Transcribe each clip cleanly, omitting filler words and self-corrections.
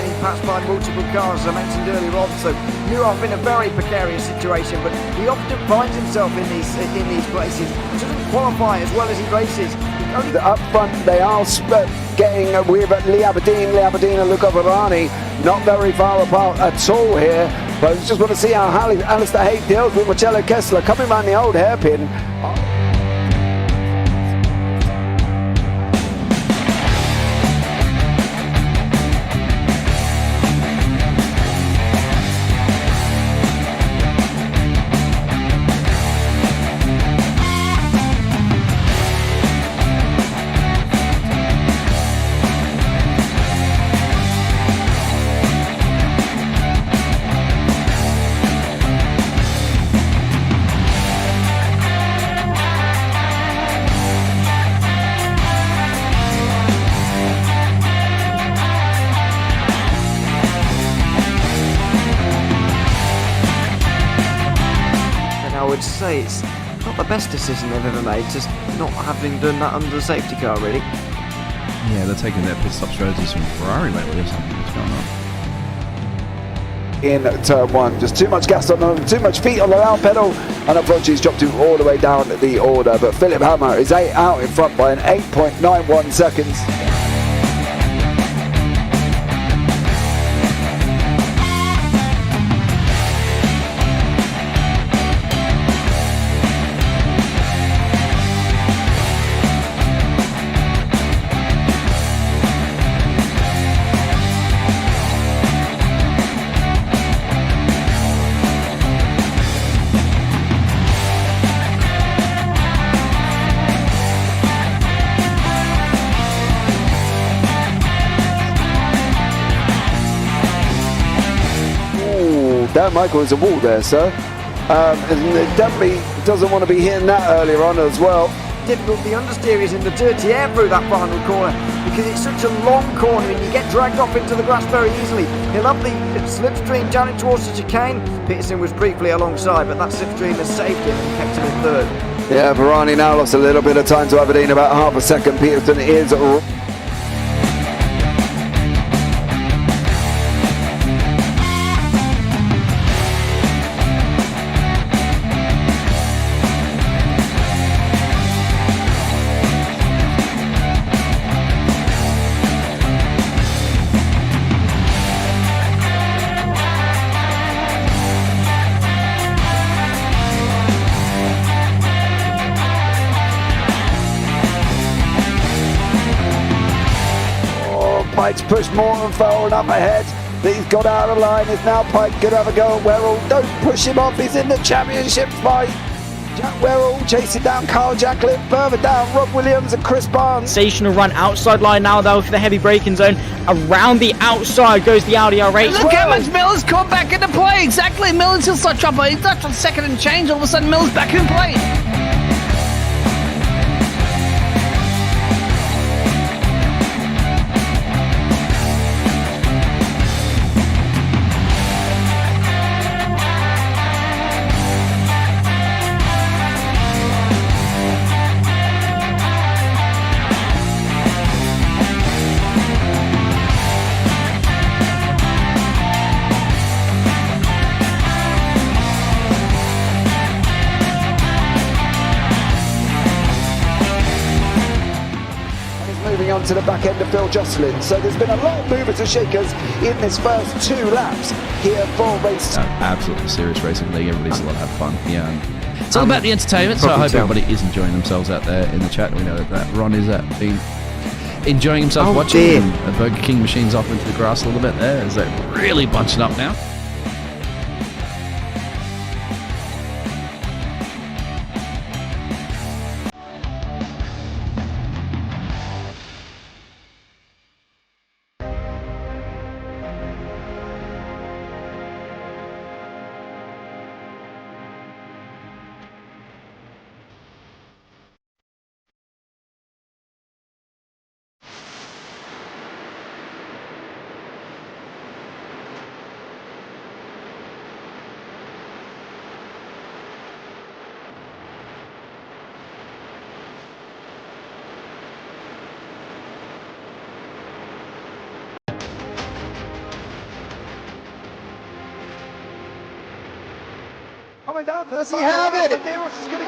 getting passed by multiple cars, as I mentioned earlier on. So Nurov in a very precarious situation, but he often finds himself in these places. He doesn't qualify as well as he races. Up front, they are getting with Lee Aberdeen and Luca Varani, not very far apart at all here. But I just want to see how Alistair Haig deals with Marcello Kessler coming around the old hairpin. I would say it's not the best decision they've ever made, just not having done that under the safety car, really. Yeah, they're taking their pit stop strategies from Ferrari lately or something. What's going on? In turn one, just too much gas on them, too much feet on the down pedal, and unfortunately he's dropped him all the way down the order. But Philip Hammer is out in front by an 8.91 seconds. Dan Michael is a wall there, sir. And it definitely doesn't want to be hitting that earlier on as well. Difficult, the understeer is in the dirty air through that final corner because it's such a long corner and you get dragged off into the grass very easily. He'll have the slipstream down in towards the chicane. Peterson was briefly alongside, but that slipstream has saved him and kept him in third. Yeah, Varani now lost a little bit of time to Aberdeen, about half a second. Peterson is... Pike's pushed Morton forward up ahead. He's got out of line. Is now Pike going to have a go at Werrell? Don't push him off. He's in the championship fight. Jack Werrell chasing down Carl Jacklin. Further down, Rob Williams and Chris Barnes. Sensational run outside line now though for the heavy braking zone. Around the outside goes the Audi R8. Look how much Miller's caught back into play. Exactly. Miller's still start trouble. He's left on second and change. All of a sudden, Miller's back in play. On to the back end of Phil Jocelyn. So there's been a lot of movers and shakers in this first 2 laps here for race. Absolutely serious racing league. Everybody's a lot have fun. Yeah, it's all about the entertainment. So I hope everybody is enjoying themselves out there in the chat. We know that Ron is been enjoying himself watching. The Burger King machine's off into the grass a little bit there. Is that really bunching up now? Coming down, does he have it? He's going to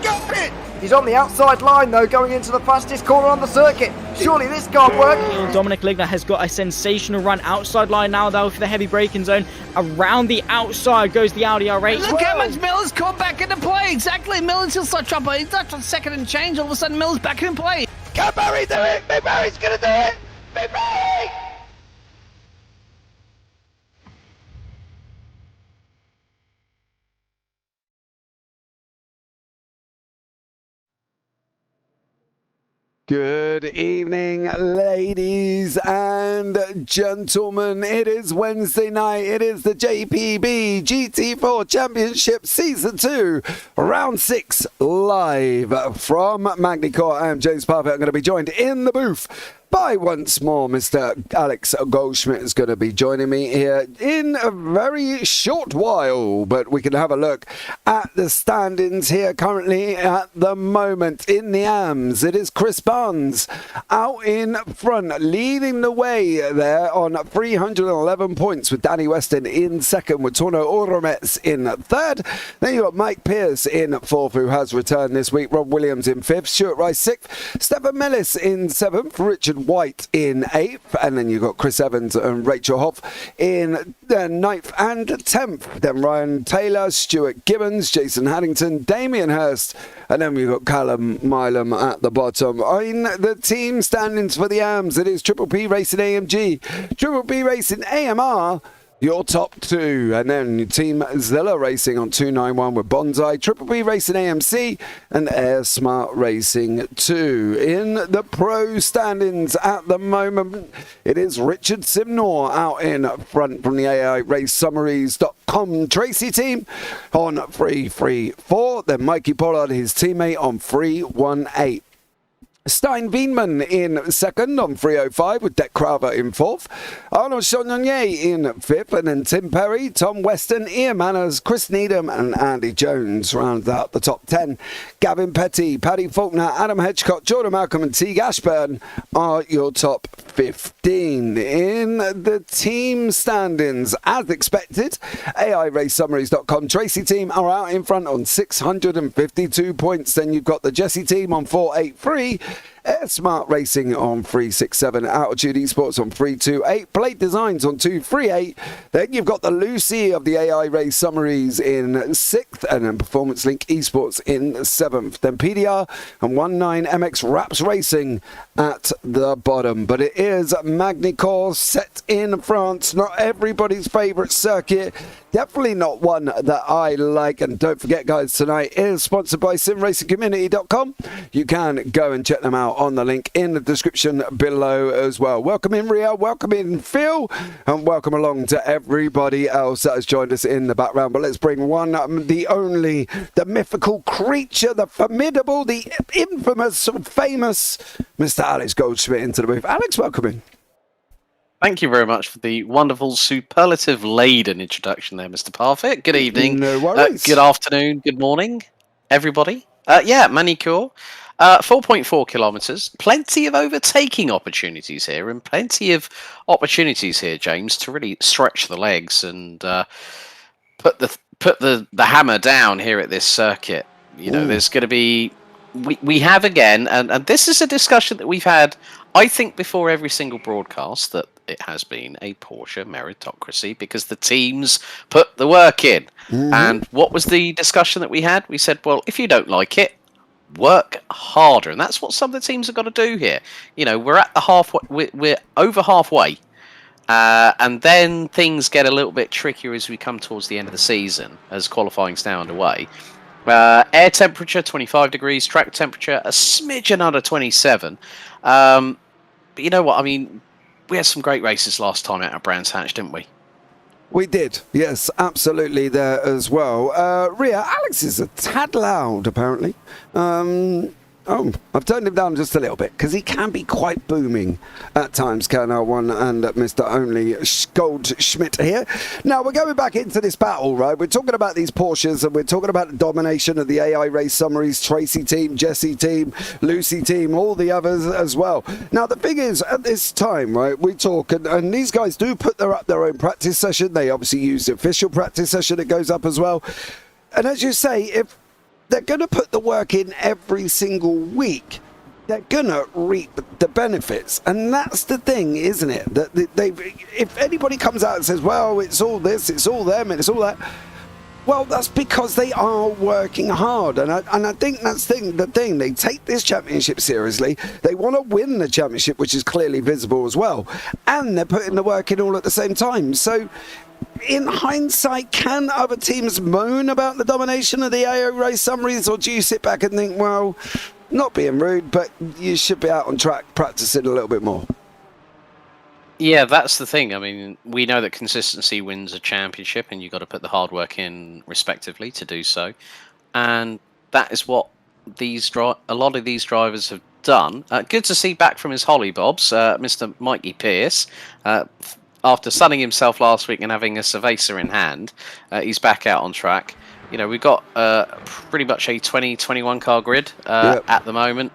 get it. He's on the outside line though, going into the fastest corner on the circuit. Surely this can't work. Dominic Ligner has got a sensational run outside line now though for the heavy braking zone. Around the outside goes the Audi R8. Look how much Miller's caught back into play. Exactly. Miller's still start trouble. He's not on second and change. All of a sudden, Miller's back in play. Can Barry do it? Big Barry's going to do it. Big Barry! Good evening, ladies and gentlemen. It is Wednesday night. It is the JPB GT4 Championship Season 2, Round 6, live from Magny. I am James Parfitt. I'm going to be joined in the booth by once more Mr. Alex Goldschmidt is going to be joining me here in a very short while, but we can have a look at the standings here currently at the moment in the AMS. It is Chris Barnes out in front, leading the way there on 311 points with Danny Weston in second, with Torno Oromets in third. Then you've got Mike Pierce in fourth, who has returned this week, Rob Williams in fifth, Stuart Rice sixth, Stephen Millis in seventh, Richard White in 8th, and then you've got Chris Evans and Rachel Hoff in 9th and 10th. Then Ryan Taylor, Stuart Gibbons, Jason Haddington, Damien Hurst, and then we've got Callum Milam at the bottom. In the team standings for the AMS, it is Triple P Racing AMG, Triple P Racing AMR, your top two, and then Team Zilla Racing on 291 with Bonsai, Triple P Racing AMC, and Air Smart Racing 2. In the pro standings at the moment, it is Richard Simnor out in front from the AI Race Summaries.com Tracy team on 334. Then Mikey Pollard, his teammate, on 318. Stein Wienman in second on 305 with Deck Craver in fourth. Arnaud Chagnonier in fifth, and then Tim Perry, Tom Weston, Ian Manners, Chris Needham and Andy Jones round out the top 10. Gavin Petty, Paddy Faulkner, Adam Hedgecott, Jordan Malcolm and Teague Ashburn are your top 15. In the team standings, as expected, AIRaceSummaries.com Tracy team are out in front on 652 points. Then you've got the Jesse team on 483, Air Smart Racing on 367, Altitude Esports on 328, Plate Designs on 238. Then you've got the Lucy of the AI Race Summaries in 6th, and then Performance Link Esports in 7th. Then PDR and 19MX Raps Racing at the bottom. But it is Magny Cours set in France, not everybody's favourite circuit. Definitely not one that I like. And don't forget, guys, tonight is sponsored by simracingcommunity.com. You can go and check them out on the link in the description below as well. Welcome in, Ria. Welcome in, Phil. And welcome along to everybody else that has joined us in the background. But let's bring one, the only, the mythical creature, the formidable, the infamous, famous Mr. Alex Goldschmidt into the booth. Alex, welcome in. Thank you very much for the wonderful superlative-laden introduction there, Mr. Parfitt. Good evening. No worries. Good afternoon. Good morning, everybody. Yeah, Manicure. 4.4 kilometres. Plenty of overtaking opportunities here, and plenty of opportunities here, James, to really stretch the legs and put the hammer down here at this circuit. You know, there's going to be... We have again, and this is a discussion that we've had, I think, before every single broadcast, that it has been a Porsche meritocracy because the teams put the work in. And what was the discussion that we had? We said, well, if you don't like it, work harder. And that's what some of the teams have got to do here. You know, we're at the halfway, we're over halfway. And then things get a little bit trickier as we come towards the end of the season, as qualifying's now underway. Air temperature 25 degrees, track temperature a smidgen under 27. But you know what? I mean, we had some great races last time out at Brands Hatch, didn't we? We did, yes, absolutely there as well. Ria, Alex is a tad loud, apparently. Oh, I've turned him down just a little bit because he can be quite booming at times, can R1 and Mr. Only Goldschmidt here. Now, we're going back into this battle, right? We're talking about these Porsches and we're talking about the domination of the AI race summaries, Tracy team, Jesse team, Lucy team, all the others as well. Now, the thing is, at this time, right, we talk, and these guys do put up their own practice session. They obviously use the official practice session that goes up as well. And as you say, if they're going to put the work in every single week, they're going to reap the benefits. And that's the thing, isn't it? That if anybody comes out and says, well, it's all this, it's all them, and it's all that, well, that's because they are working hard. And I think that's the thing. They take this championship seriously. They want to win the championship, which is clearly visible as well. And they're putting the work in all at the same time. So, in hindsight, can other teams moan about the domination of the AO race summaries, or do you sit back and think, well, not being rude, but you should be out on track practicing a little bit more? Yeah, that's the thing. I mean, we know that consistency wins a championship, and you've got to put the hard work in respectively to do so. And that is what a lot of these drivers have done. Good to see back from his hollybobs, Mr. Mikey Pierce. After sunning himself last week and having a Cerveza in hand, he's back out on track. You know, we've got pretty much a 2021 car grid at the moment.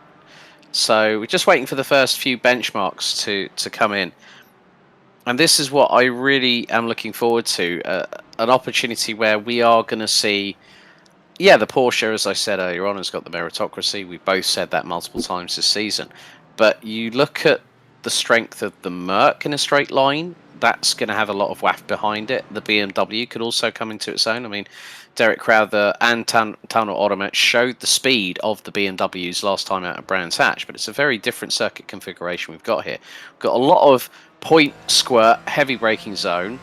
So we're just waiting for the first few benchmarks to come in. And this is what I really am looking forward to, an opportunity where we are going to see, the Porsche, as I said earlier on, has got the meritocracy. We've both said that multiple times this season. But you look at the strength of the Merc in a straight line, that's going to have a lot of waft behind it. The BMW could also come into its own. I mean, Derek Crowther and Tano Odomet showed the speed of the BMWs last time out at Brands Hatch, but it's a very different circuit configuration we've got here. We've got a lot of point, squirt, heavy braking zone.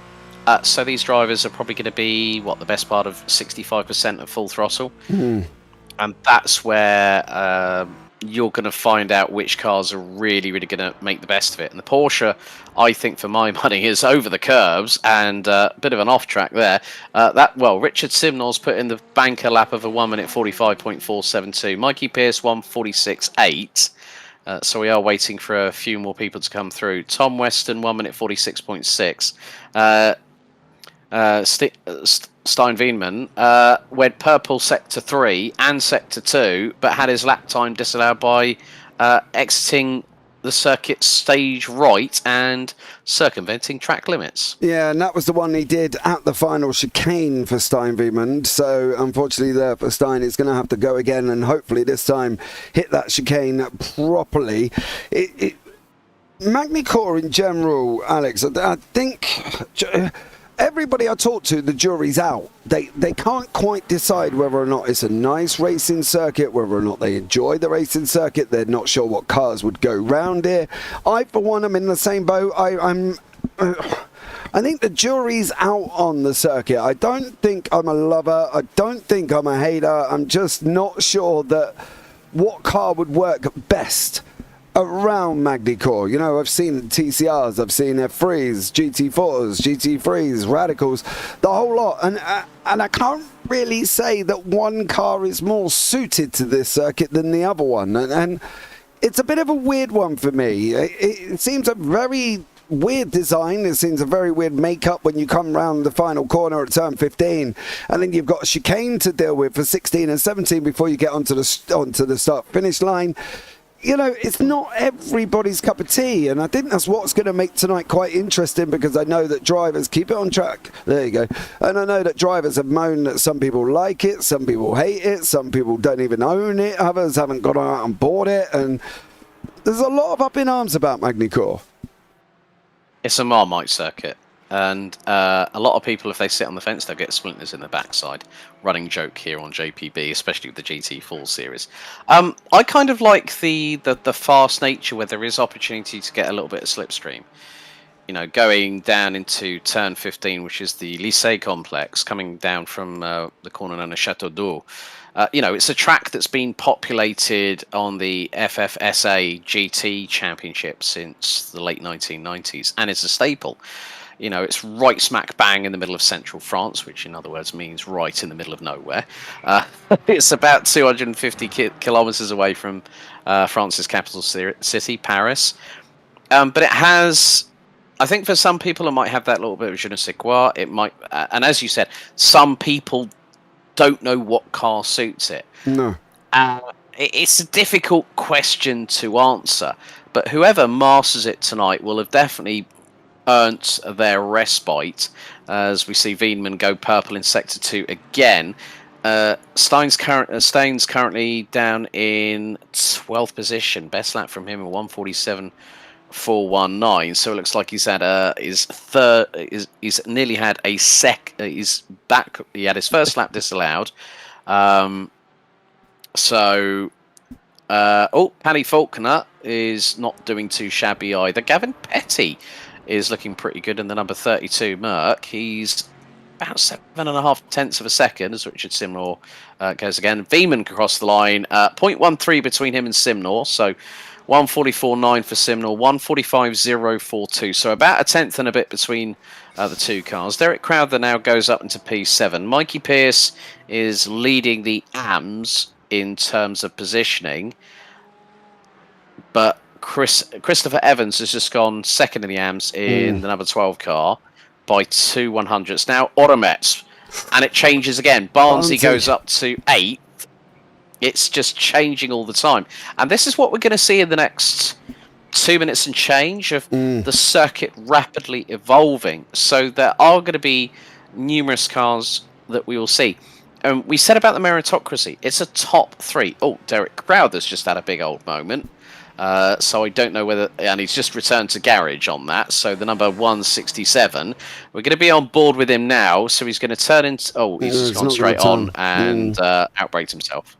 So these drivers are probably going to be, the best part of 65% at full throttle. And that's where you're going to find out which cars are really, really going to make the best of it. And the Porsche, I think, for my money, is over the curbs and a bit of an off track there. Richard Simnall's put in the banker lap of a 1 minute 45.472. Mikey Pierce 146.8. So we are waiting for a few more people to come through. Tom Weston 1 minute 46.6. Stein Wienman went purple sector 3 and sector 2, but had his lap time disallowed by exiting the circuit stage right and circumventing track limits. Yeah, and that was the one he did at the final chicane for Stein Wienman. So unfortunately there for Stein, it's going to have to go again and hopefully this time hit that chicane properly. Magny Cours in general, Alex, I think everybody I talk to, the jury's out. They can't quite decide whether or not it's a nice racing circuit, whether or not they enjoy the racing circuit. They're not sure what cars would go round here. I, for one, am in the same boat. I think the jury's out on the circuit. I don't think I'm a lover. I don't think I'm a hater. I'm just not sure that what car would work best around Magny Cours. You know, I've seen TCRs, I've seen F3s, GT4s, GT3s, Radicals, the whole lot. And I can't really say that one car is more suited to this circuit than the other one. And it's a bit of a weird one for me. It seems a very weird design. It seems a very weird makeup when you come round the final corner at turn 15, and then you've got a chicane to deal with for 16 and 17 before you get onto the start-finish line. You know, it's not everybody's cup of tea, and I think that's what's going to make tonight quite interesting, because I know that drivers keep it on track. There you go. And I know that drivers have moaned that some people like it, some people hate it, some people don't even own it, others haven't got out and bought it, and there's a lot of up in arms about Magny Cours. It's a Marmite circuit, and a lot of people, if they sit on the fence, they'll get splinters in the backside. Running joke here on JPB, especially with the GT4 series. I kind of like the fast nature where there is opportunity to get a little bit of slipstream. You know, going down into turn 15, which is the Lycée complex, coming down from the corner known as Chateau d'Eau. You know, it's a track that's been populated on the FFSA GT Championship since the late 1990s, and it's a staple. it's right smack bang in the middle of central France, which in other words means right in the middle of nowhere. It's about 250 kilometers away from France's capital city, Paris. But it has, I think for some people it might have that little bit of je ne sais quoi. It might, and as you said, some people don't know what car suits it. No. It's a difficult question to answer, but whoever masters it tonight will have definitely earned their respite, as we see Wienman go purple in Sector 2 again. Stein's currently down in 12th position. Best lap from him at 1:47.419. So it looks like he's had he's nearly had a he's back. He had his first lap disallowed. Paddy Faulkner is not doing too shabby either. Gavin Petty is looking pretty good in the number 32 Merc. He's about 7.5 tenths of a second as Richard Simnor goes again. Wienman across the line, 0.13 between him and Simnor, so 1:44.9 for Simnor, 1:45.042, so about a tenth and a bit between the two cars. Derek Crowther now goes up into P7. Mikey Pierce is leading the AMS in terms of positioning, but Christopher Evans has just gone second in the AMS in the number 12 car by 2/100ths. Now Automets, and it changes again. Barnsley goes up to 8th. It's just changing all the time, and this is what we're going to see in the next 2 minutes and change of the circuit rapidly evolving. So there are going to be numerous cars that we will see. We said about the meritocracy, it's a top 3. Oh, Derek Crowther's just had a big old moment. So I don't know whether, and he's just returned to garage on that. So the number 167, we're going to be on board with him now. So he's going to turn into, he's just gone straight on and outbraked himself.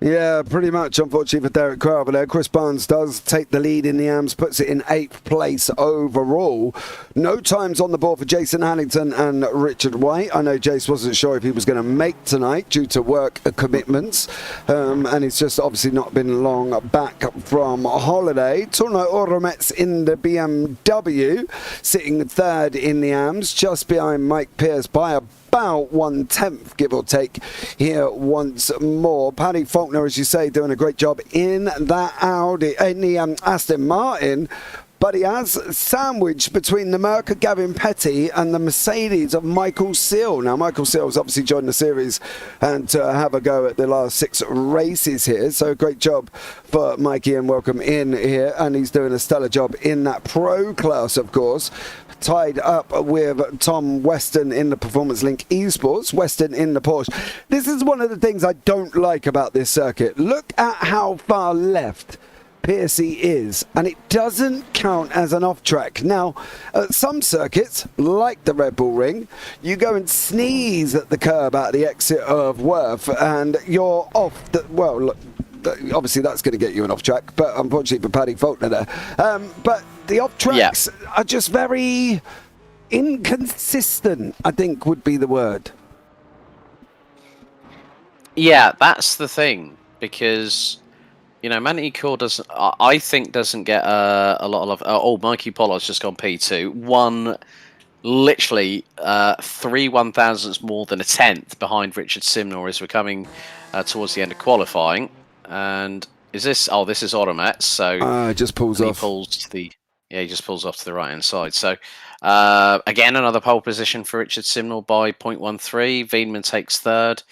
Yeah, pretty much, unfortunately for Derek Crowther there. Chris Barnes does take the lead in the AMS, puts it in 8th place overall. No times on the board for Jason Hannington and Richard White. I know Jace wasn't sure if he was going to make tonight due to work commitments, and he's just obviously not been long back from holiday. Torno Oromets in the BMW, sitting 3rd in the AMS, just behind Mike Pierce by about 1/10, give or take, here once more. Paddy Faulkner, as you say, doing a great job in that Aston Martin, but he has sandwiched between the Merc of Gavin Petty and the Mercedes of Michael Seal. Now, Michael Seal's obviously joined the series and have a go at the last 6 races here, so great job for Mikey and welcome in here, and he's doing a stellar job in that Pro class, of course. Tied up with Tom Weston in the Performance Link Esports, Weston in the Porsche. This is one of the things I don't like about this circuit. Look at how far left Piercy is, and it doesn't count as an off-track. Now, at some circuits, like the Red Bull Ring, you go and sneeze at the curb at the exit of Worth, and you're off the, well, look, obviously that's going to get you an off-track, but unfortunately for Paddy Faulkner there. But the off-tracks are just very inconsistent, I think would be the word. Yeah, that's the thing, because Magny Cours doesn't, I think, doesn't get a lot of love. Mikey Pollard's just gone P2, one literally 3 1,000ths more than a tenth behind Richard Simnor as we're coming towards the end of qualifying. And is this? This is Automat. So just pulls off. He pulls to the he just pulls off to the right hand side. So again, another pole position for Richard Simnor by 0.13. Wienman takes 3rd.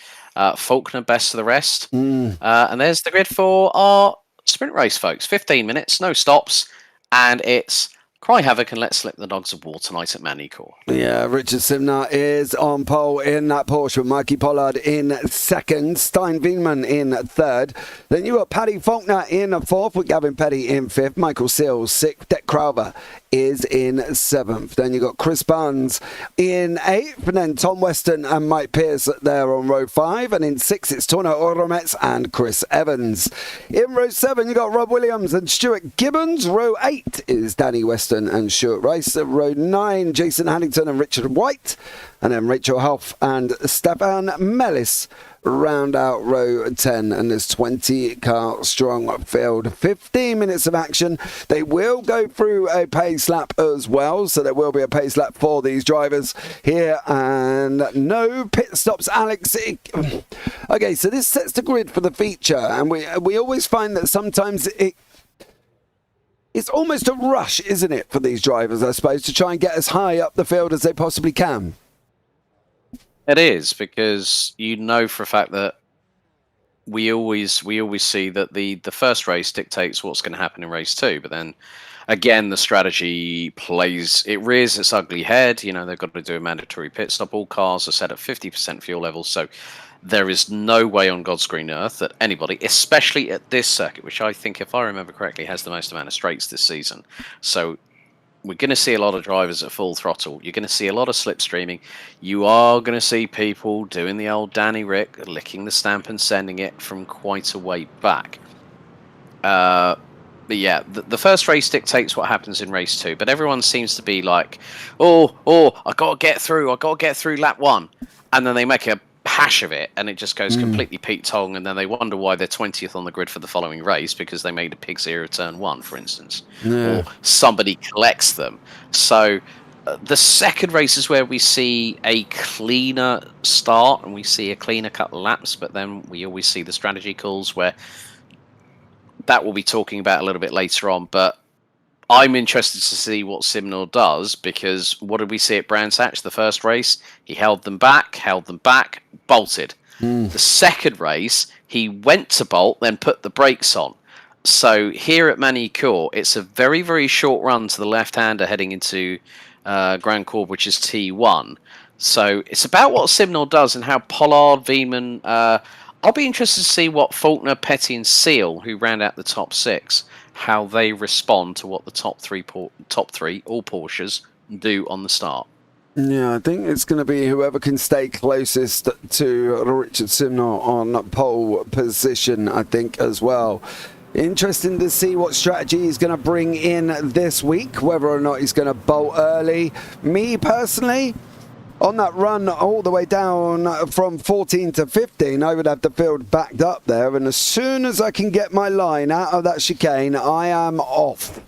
Faulkner best of the rest. And there's the grid for our sprint race, folks. 15 minutes, no stops, and it's cry havoc and let slip the dogs of war tonight at Magny Cours. Yeah, Richard Simnor is on pole in that Porsche with Mikey Pollard in 2nd, Stein Wienman in 3rd. Then you got Paddy Faulkner in 4th with Gavin Petty in 5th, Michael Seals 6th, Derek Crowther is in 7th. Then you got Chris Barnes in 8th, and then Tom Weston and Mike Pierce there on row 5, and in 6th it's Torno Oromets and Chris Evans. In row 7 you got Rob Williams and Stuart Gibbons. Row 8 is Danny Weston and Stuart Rice. Row 9 Jason Hannington and Richard White, and then Rachel Huff and Stefan Mellis round out row 10, and there's 20 car strong field. 15 minutes of action. They will go through a pace lap as well, so there will be a pace lap for these drivers here, and no pit stops, Alex. Okay, so this sets the grid for the feature, and we always find that sometimes it's almost a rush, isn't it, for these drivers, I suppose, to try and get as high up the field as they possibly can. It is, because you know for a fact that we always see that the first race dictates what's going to happen in race 2, but then again the strategy rears its ugly head. You know, they've got to do a mandatory pit stop. All cars are set at 50% fuel levels, so there is no way on God's green earth that anybody, especially at this circuit, which I think, if I remember correctly, has the most amount of straights this season. So we're going to see a lot of drivers at full throttle. You're going to see a lot of slipstreaming. You are going to see people doing the old Danny Rick, licking the stamp and sending it from quite a way back. But yeah, the first race dictates what happens in race 2. But everyone seems to be like, oh, I got to get through lap 1. And then they make a hash of it, and it just goes completely Pete Tong, and then they wonder why they're 20th on the grid for the following race because they made a pig zero turn 1, for instance, or somebody collects them. So the second race is where we see a cleaner start and we see a cleaner cut laps, but then we always see the strategy calls, where that we'll be talking about a little bit later on. But I'm interested to see what Simnor does, because what did we see at Brands Hatch the first race? He held them back, bolted. The second race, he went to bolt, then put the brakes on. So here at Magny Cours, it's a very, very short run to the left-hander heading into Grand Cours, which is T1. So it's about what Simnor does and how Pollard, Veman... I'll be interested to see what Faulkner, Petty and Seal, who round out the top 6, how they respond to what the top three, all Porsches, do on the start. Yeah, I think it's going to be whoever can stay closest to Richard Simnor on pole position, I think, as well. Interesting to see what strategy he's going to bring in this week, whether or not he's going to bolt early. Me, personally, on that run all the way down from 14 to 15, I would have the field backed up there, and as soon as I can get my line out of that chicane, I am off.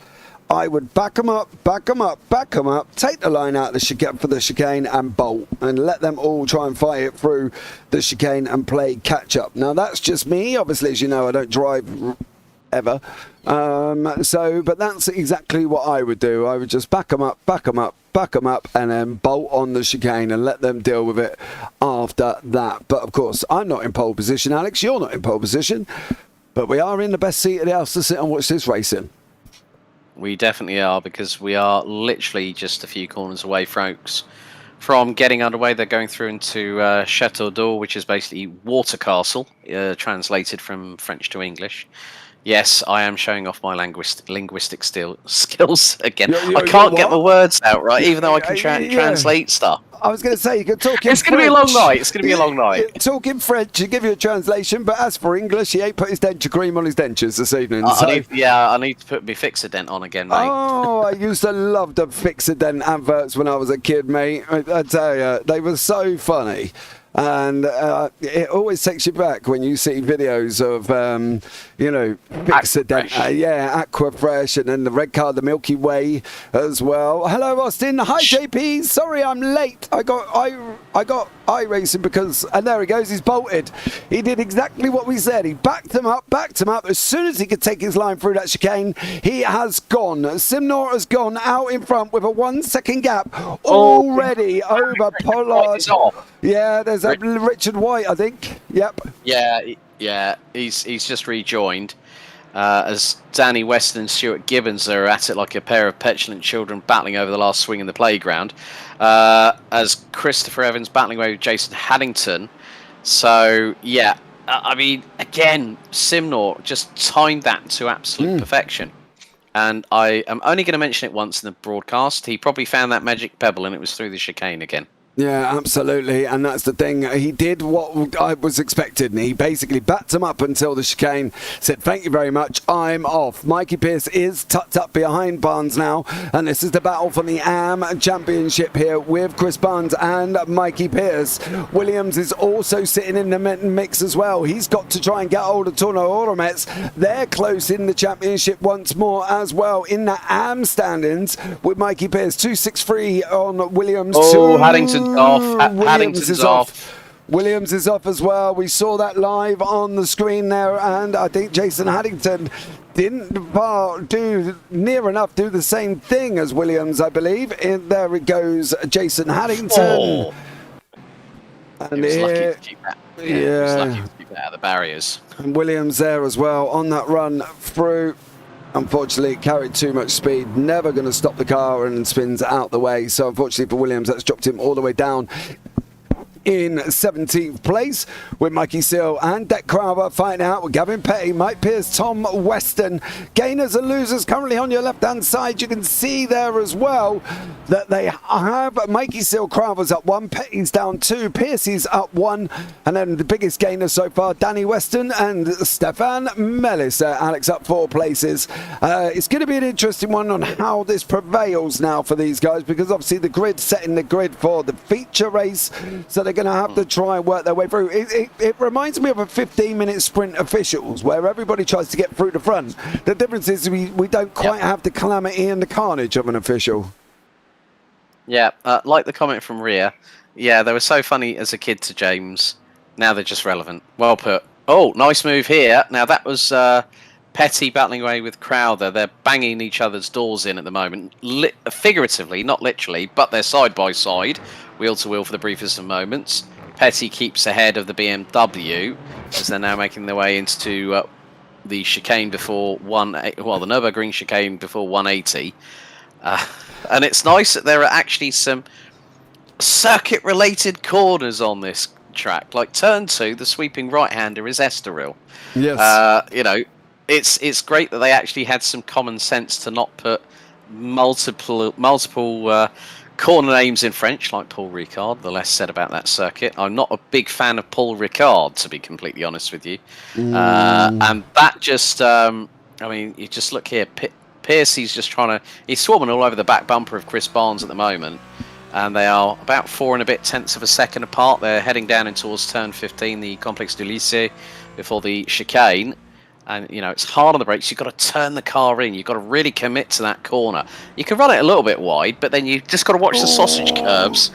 I would back them up, take the line out of the chicane and bolt, and let them all try and fight it through the chicane and play catch up. Now that's just me. Obviously, as you know, I don't drive ever. But that's exactly what I would do. I would just back them up, and then bolt on the chicane and let them deal with it after that. But of course, I'm not in pole position, Alex. You're not in pole position. But we are in the best seat of the house to sit and watch this racing. We definitely are, because we are literally just a few corners away, folks, from getting underway. They're going through into Chateau d'Or, which is basically Water Castle, translated from French to English. Yes, I am showing off my linguistic skills again. I can't get my words out right, even though I can translate stuff. I was going to say, you could talk in It's going to be a long night. It's going to be a long night. Talk in French, you give you a translation, but as for English, he ain't put his denture cream on his dentures this evening. I need to put my Fixodent on again, mate. Oh, I used to love the Fixodent adverts when I was a kid, mate. I tell you, they were so funny. And it always takes you back when you see videos of, Fixodent, Aquafresh, and then the red car, the Milky Way as well. Hello, Austin. Hi, JP. Sorry, I'm late. I got iRacing because, and there he goes. He's bolted. He did exactly what we said. He backed him up. As soon as he could take his line through that chicane, he has gone. Simnor has gone out in front with a 1 second gap already over Pollard. Yeah, there's Richard White, I think. Yep. Yeah. He's just rejoined. As Danny Weston and Stuart Gibbons are at it like a pair of petulant children battling over the last swing in the playground. As Christopher Evans battling away with Jason Haddington. So, yeah, I mean, again, Simnor just timed that to absolute perfection. And I am only going to mention it once in the broadcast. He probably found that magic pebble and it was through the chicane again. Yeah, absolutely, and that's the thing. He did what I was expecting. He basically backed him up until the chicane, said, thank you very much, I'm off. Mikey Pierce is tucked up behind Barnes now, and this is the battle for the AM Championship here with Chris Barnes and Mikey Pierce. Williams is also sitting in the mix as well. He's got to try and get hold of Torno Oromets. They're close in the championship once more as well in the AM standings with Mikey Pierce 263 on Williams. Haddington's off. Williams is off. Williams is off as well. We saw that live on the screen there, and I think Jason Haddington didn't do near enough do the same thing as Williams, I believe. And there it goes, Jason Haddington. Oh. And he was lucky to keep that. He was lucky to keep that out of the barriers. And Williams there as well on that run through. Unfortunately, it carried too much speed, never going to stop the car and spins out the way. So unfortunately for Williams, that's dropped him all the way down in 17th place with Mikey Seal and Deck Crowder fighting out with Gavin Petty, Mike Pierce, Tom Weston. Gainers and losers currently on your left-hand side. You can see there as well that they have Mikey Seal, Crowder's up 1, Petty's down 2, Piercy's up 1, and then the biggest gainers so far, Danny Weston and Stefan Mellis. Alex up 4 places. It's going to be an interesting one on how this prevails now for these guys, because obviously the grid setting the grid for the feature race, so they're going to have to try and work their way through. It reminds me of a 15-minute sprint officials where everybody tries to get through the front. The difference is we don't quite have the calamity and the carnage of an official. Yeah, like the comment from Rhea. Yeah, they were so funny as a kid to James. Now they're just relevant. Well put. Oh, nice move here. Now that was Petty battling away with Crowder. They're banging each other's doors in at the moment. Figuratively, not literally, but they're side by side, wheel to wheel for the briefest of moments. Petty keeps ahead of the BMW as they're now making their way into the chicane before the Nurburgring chicane before 180. And it's nice that there are actually some circuit-related corners on this track. Like turn 2, the sweeping right-hander is Estoril. Yes. You know, it's great that they actually had some common sense to not put multiple corner names in French, like Paul Ricard. The less said about that circuit. I'm not a big fan of Paul Ricard, to be completely honest with you. And that just, I mean, you just look here. Piercy's just he's swarming all over the back bumper of Chris Barnes at the moment. And they are about 4 and a bit tenths of a second apart. They're heading down in towards turn 15, the Complexe du Lycée, before the chicane. And, you know, it's hard on the brakes. You've got to turn the car in. You've got to really commit to that corner. You can run it a little bit wide, but then you just got to watch the sausage curbs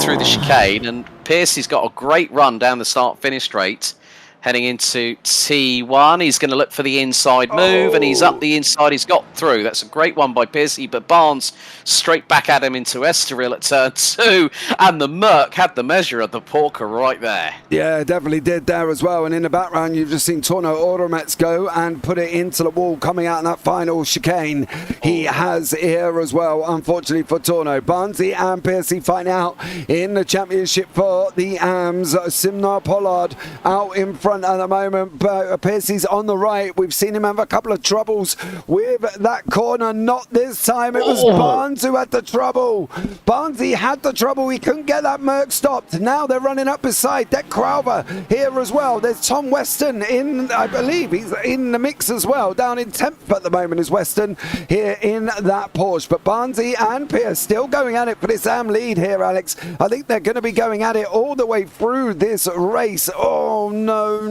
through the chicane. And Piercy's got a great run down the start-finish straight, heading into T1. He's going to look for the inside move, and he's up the inside. He's got through. That's a great one by Piercy, but Barnes straight back at him into Estoril at turn 2, and the Merc had the measure of the Porker right there. Yeah, definitely did there as well. And in the background, you've just seen Torno Oromets go and put it into the wall, coming out in that final chicane. He has here as well, unfortunately for Torno. Barnesy and Piercy fighting out in the championship for the AMS. Simnar Pollard out in front at the moment, but Piercy's on the right. We've seen him have a couple of troubles with that corner. Not this time. It was Barnes who had the trouble. Barnesy had the trouble. He couldn't get that Merc stopped. Now they're running up beside Deck Crowder here as well. There's Tom Weston in, I believe he's in the mix as well. Down in 10th at the moment is Weston here in that Porsche. But Barnesy and Pierce still going at it for this AM lead here, Alex. I think they're going to be going at it all the way through this race. Oh no,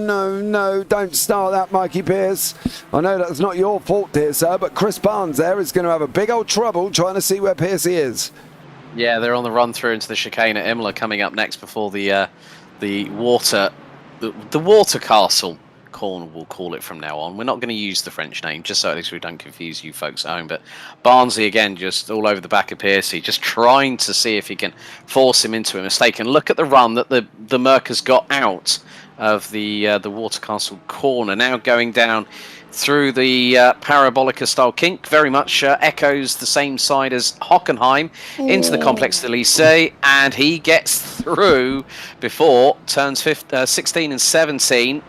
don't start that, Mikey Pierce. I know that's not your fault, dear sir, but Chris Barnes there is going to have a big old trouble trying to see where Piercy is. Yeah, they're on the run through into the chicane at Imola, coming up next before the water castle corner, we'll call it from now on. We're not going to use the French name, just so at least we don't confuse you folks at home. But Barnesy again, just all over the back of Piercy, just trying to see if he can force him into a mistake. And look at the run that the Merc has got out of the water castle corner, now going down through the Parabolica style kink. Very much echoes the same side as Hockenheim into the Complexe de Lycée, and he gets through before turns 16 and 17.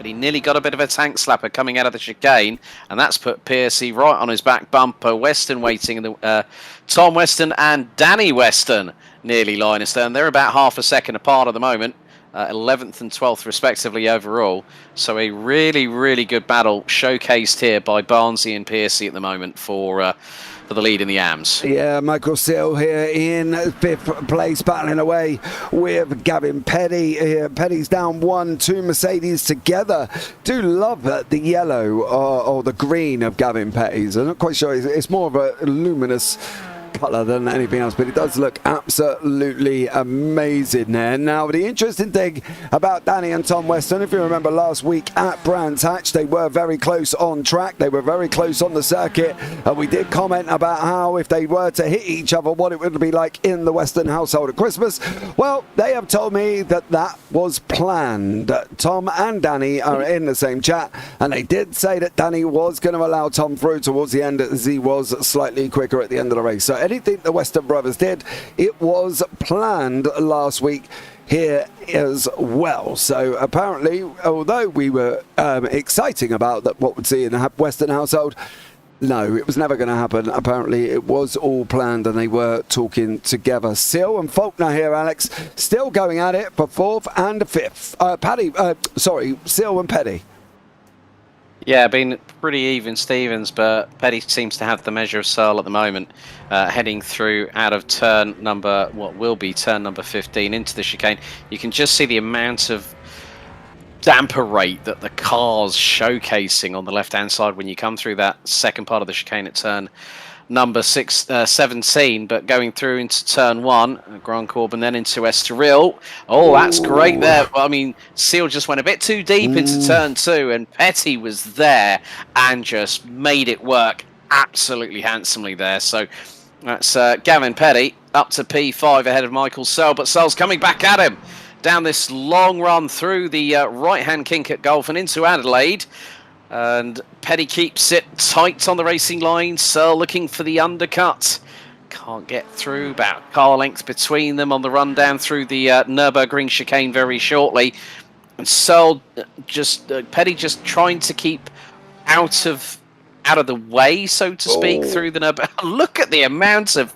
but he nearly got a bit of a tank slapper coming out of the chicane, and that's put Piercy right on his back bumper. Weston waiting, in the Tom Weston and Danny Weston nearly line astern. They're about half a second apart at the moment. 11th and 12th respectively overall. So a really, really good battle showcased here by Barnsley and Piercy at the moment for the lead in the AMS. Yeah, Michael Seal here in 5th place, battling away with Gavin Petty. Petty's down 1-2 Mercedes together. Do love the yellow or the green of Gavin Petty's. I'm not quite sure. It's more of a luminous colour than anything else, but it does look absolutely amazing there. Now, the interesting thing about Danny and Tom Weston, if you remember last week at Brands Hatch, they were very close on track. They were very close on the circuit, and we did comment about how if they were to hit each other, what it would be like in the Weston household at Christmas. Well, they have told me that that was planned. Tom and Danny are in the same chat, and they did say that Danny was going to allow Tom through towards the end as he was slightly quicker at the end of the race. So anything the Weston brothers did, it was planned last week here as well. So apparently, although we were exciting about that, what we'd see in the Weston household, no, it was never going to happen. Apparently, it was all planned and they were talking together. Seal and Faulkner here, Alex, still going at it for 4th and 5th. Seal and Petty. Yeah, been pretty even, Stevens, but Petty seems to have the measure of Searle at the moment, heading through out of turn number, what will be turn number 15 into the chicane. You can just see the amount of damper rate that the car's showcasing on the left-hand side when you come through that second part of the chicane at turn number 17, but going through into turn 1, Grand Courbe, and then into Estoril. Oh, that's great there. Well, I mean, Seal just went a bit too deep into turn 2, and Petty was there and just made it work absolutely handsomely there. So that's Gavin Petty up to P5 ahead of Michael Searle, but Searle's coming back at him down this long run through the right-hand kink at Gulf and into Adelaide. And Petty keeps it tight on the racing line. Searle looking for the undercut. Can't get through. About a car length between them on the run down through the Nurburgring chicane very shortly. And Searle Petty just trying to keep out of the way, so to speak, through the Nurburgring. Look at the amount of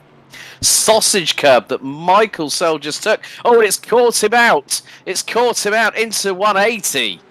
sausage curb that Michael Searle just took. Oh, it's caught him out. It's caught him out into 180.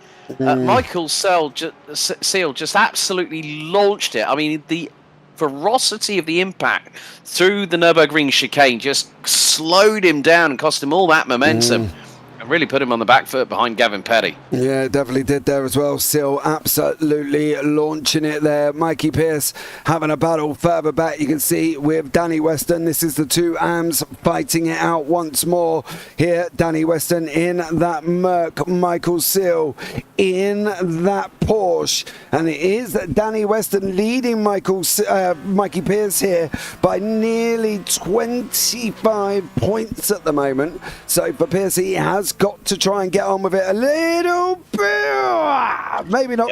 Michael Searle just absolutely launched it. I mean, the ferocity of the impact through the Nurburgring chicane just slowed him down and cost him all that momentum. And really put him on the back foot behind Gavin Petty. Yeah, definitely did there as well. Seal absolutely launching it there. Mikey Pearce having a battle further back. You can see with Danny Weston. This is the two AMs fighting it out once more. Here, Danny Weston in that Merc. Michael Seal in that Porsche. And it is Danny Weston leading Mikey Pearce here by nearly 25 points at the moment. So for Pearce, he has got to try and get on with it a little bit. Maybe not.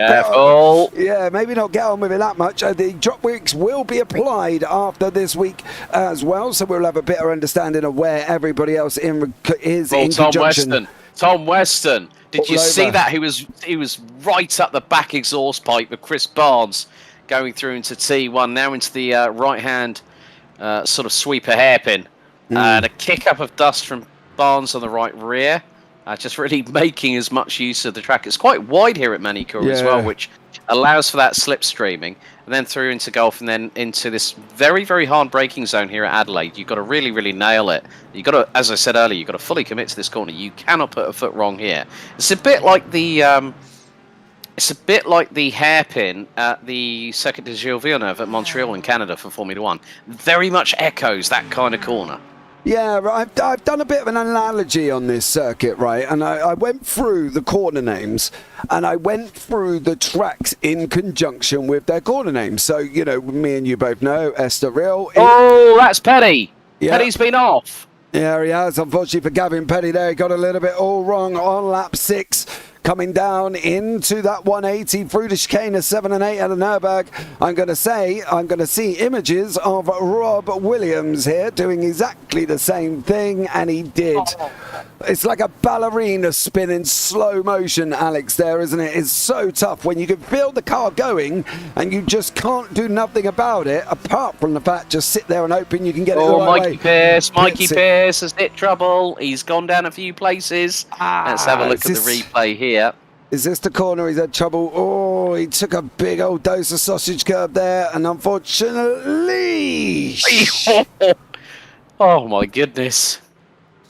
Maybe not get on with it that much. The drop weeks will be applied after this week as well, so we'll have a better understanding of where everybody else is in conjunction. Tom Weston. Did you see that? He was right up the back exhaust pipe with Chris Barnes going through into T1, now into the right-hand sort of sweeper hairpin. And a kick-up of dust from Barnes on the right rear, just really making as much use of the track. It's quite wide here at Magny Cours as well, which allows for that slipstreaming, and then through into Gulf, and then into this very, very hard braking zone here at Adelaide. You've got to really, really nail it. You've got to, as I said earlier, you've got to fully commit to this corner. You cannot put a foot wrong here. It's a bit like the hairpin at the Circuit de Gilles Villeneuve at Montreal in Canada for Formula One. Very much echoes that kind of corner. Yeah, I've done a bit of an analogy on this circuit, right? And I went through the corner names and I went through the tracks in conjunction with their corner names. So, you know, me and you both know Estoril. Oh, that's Petty. Yeah. Petty's been off. Yeah, he has. Unfortunately for Gavin Petty there, he got a little bit all wrong on lap 6. Coming down into that 180 through the chicane of 7 and 8 at the Nürburgring. I'm going to see images of Rob Williams here doing exactly the same thing, and he did. It's like a ballerina spin in slow motion, Alex, there, isn't it? It's so tough when you can feel the car going and you just can't do nothing about it, apart from the fact just sit there and hoping you can get it the right way. Mikey Pierce has hit trouble. He's gone down a few places. Let's have a look at the replay here. Is this the corner he's had trouble? Oh, he took a big old dose of sausage curb there, and unfortunately... Oh, my goodness.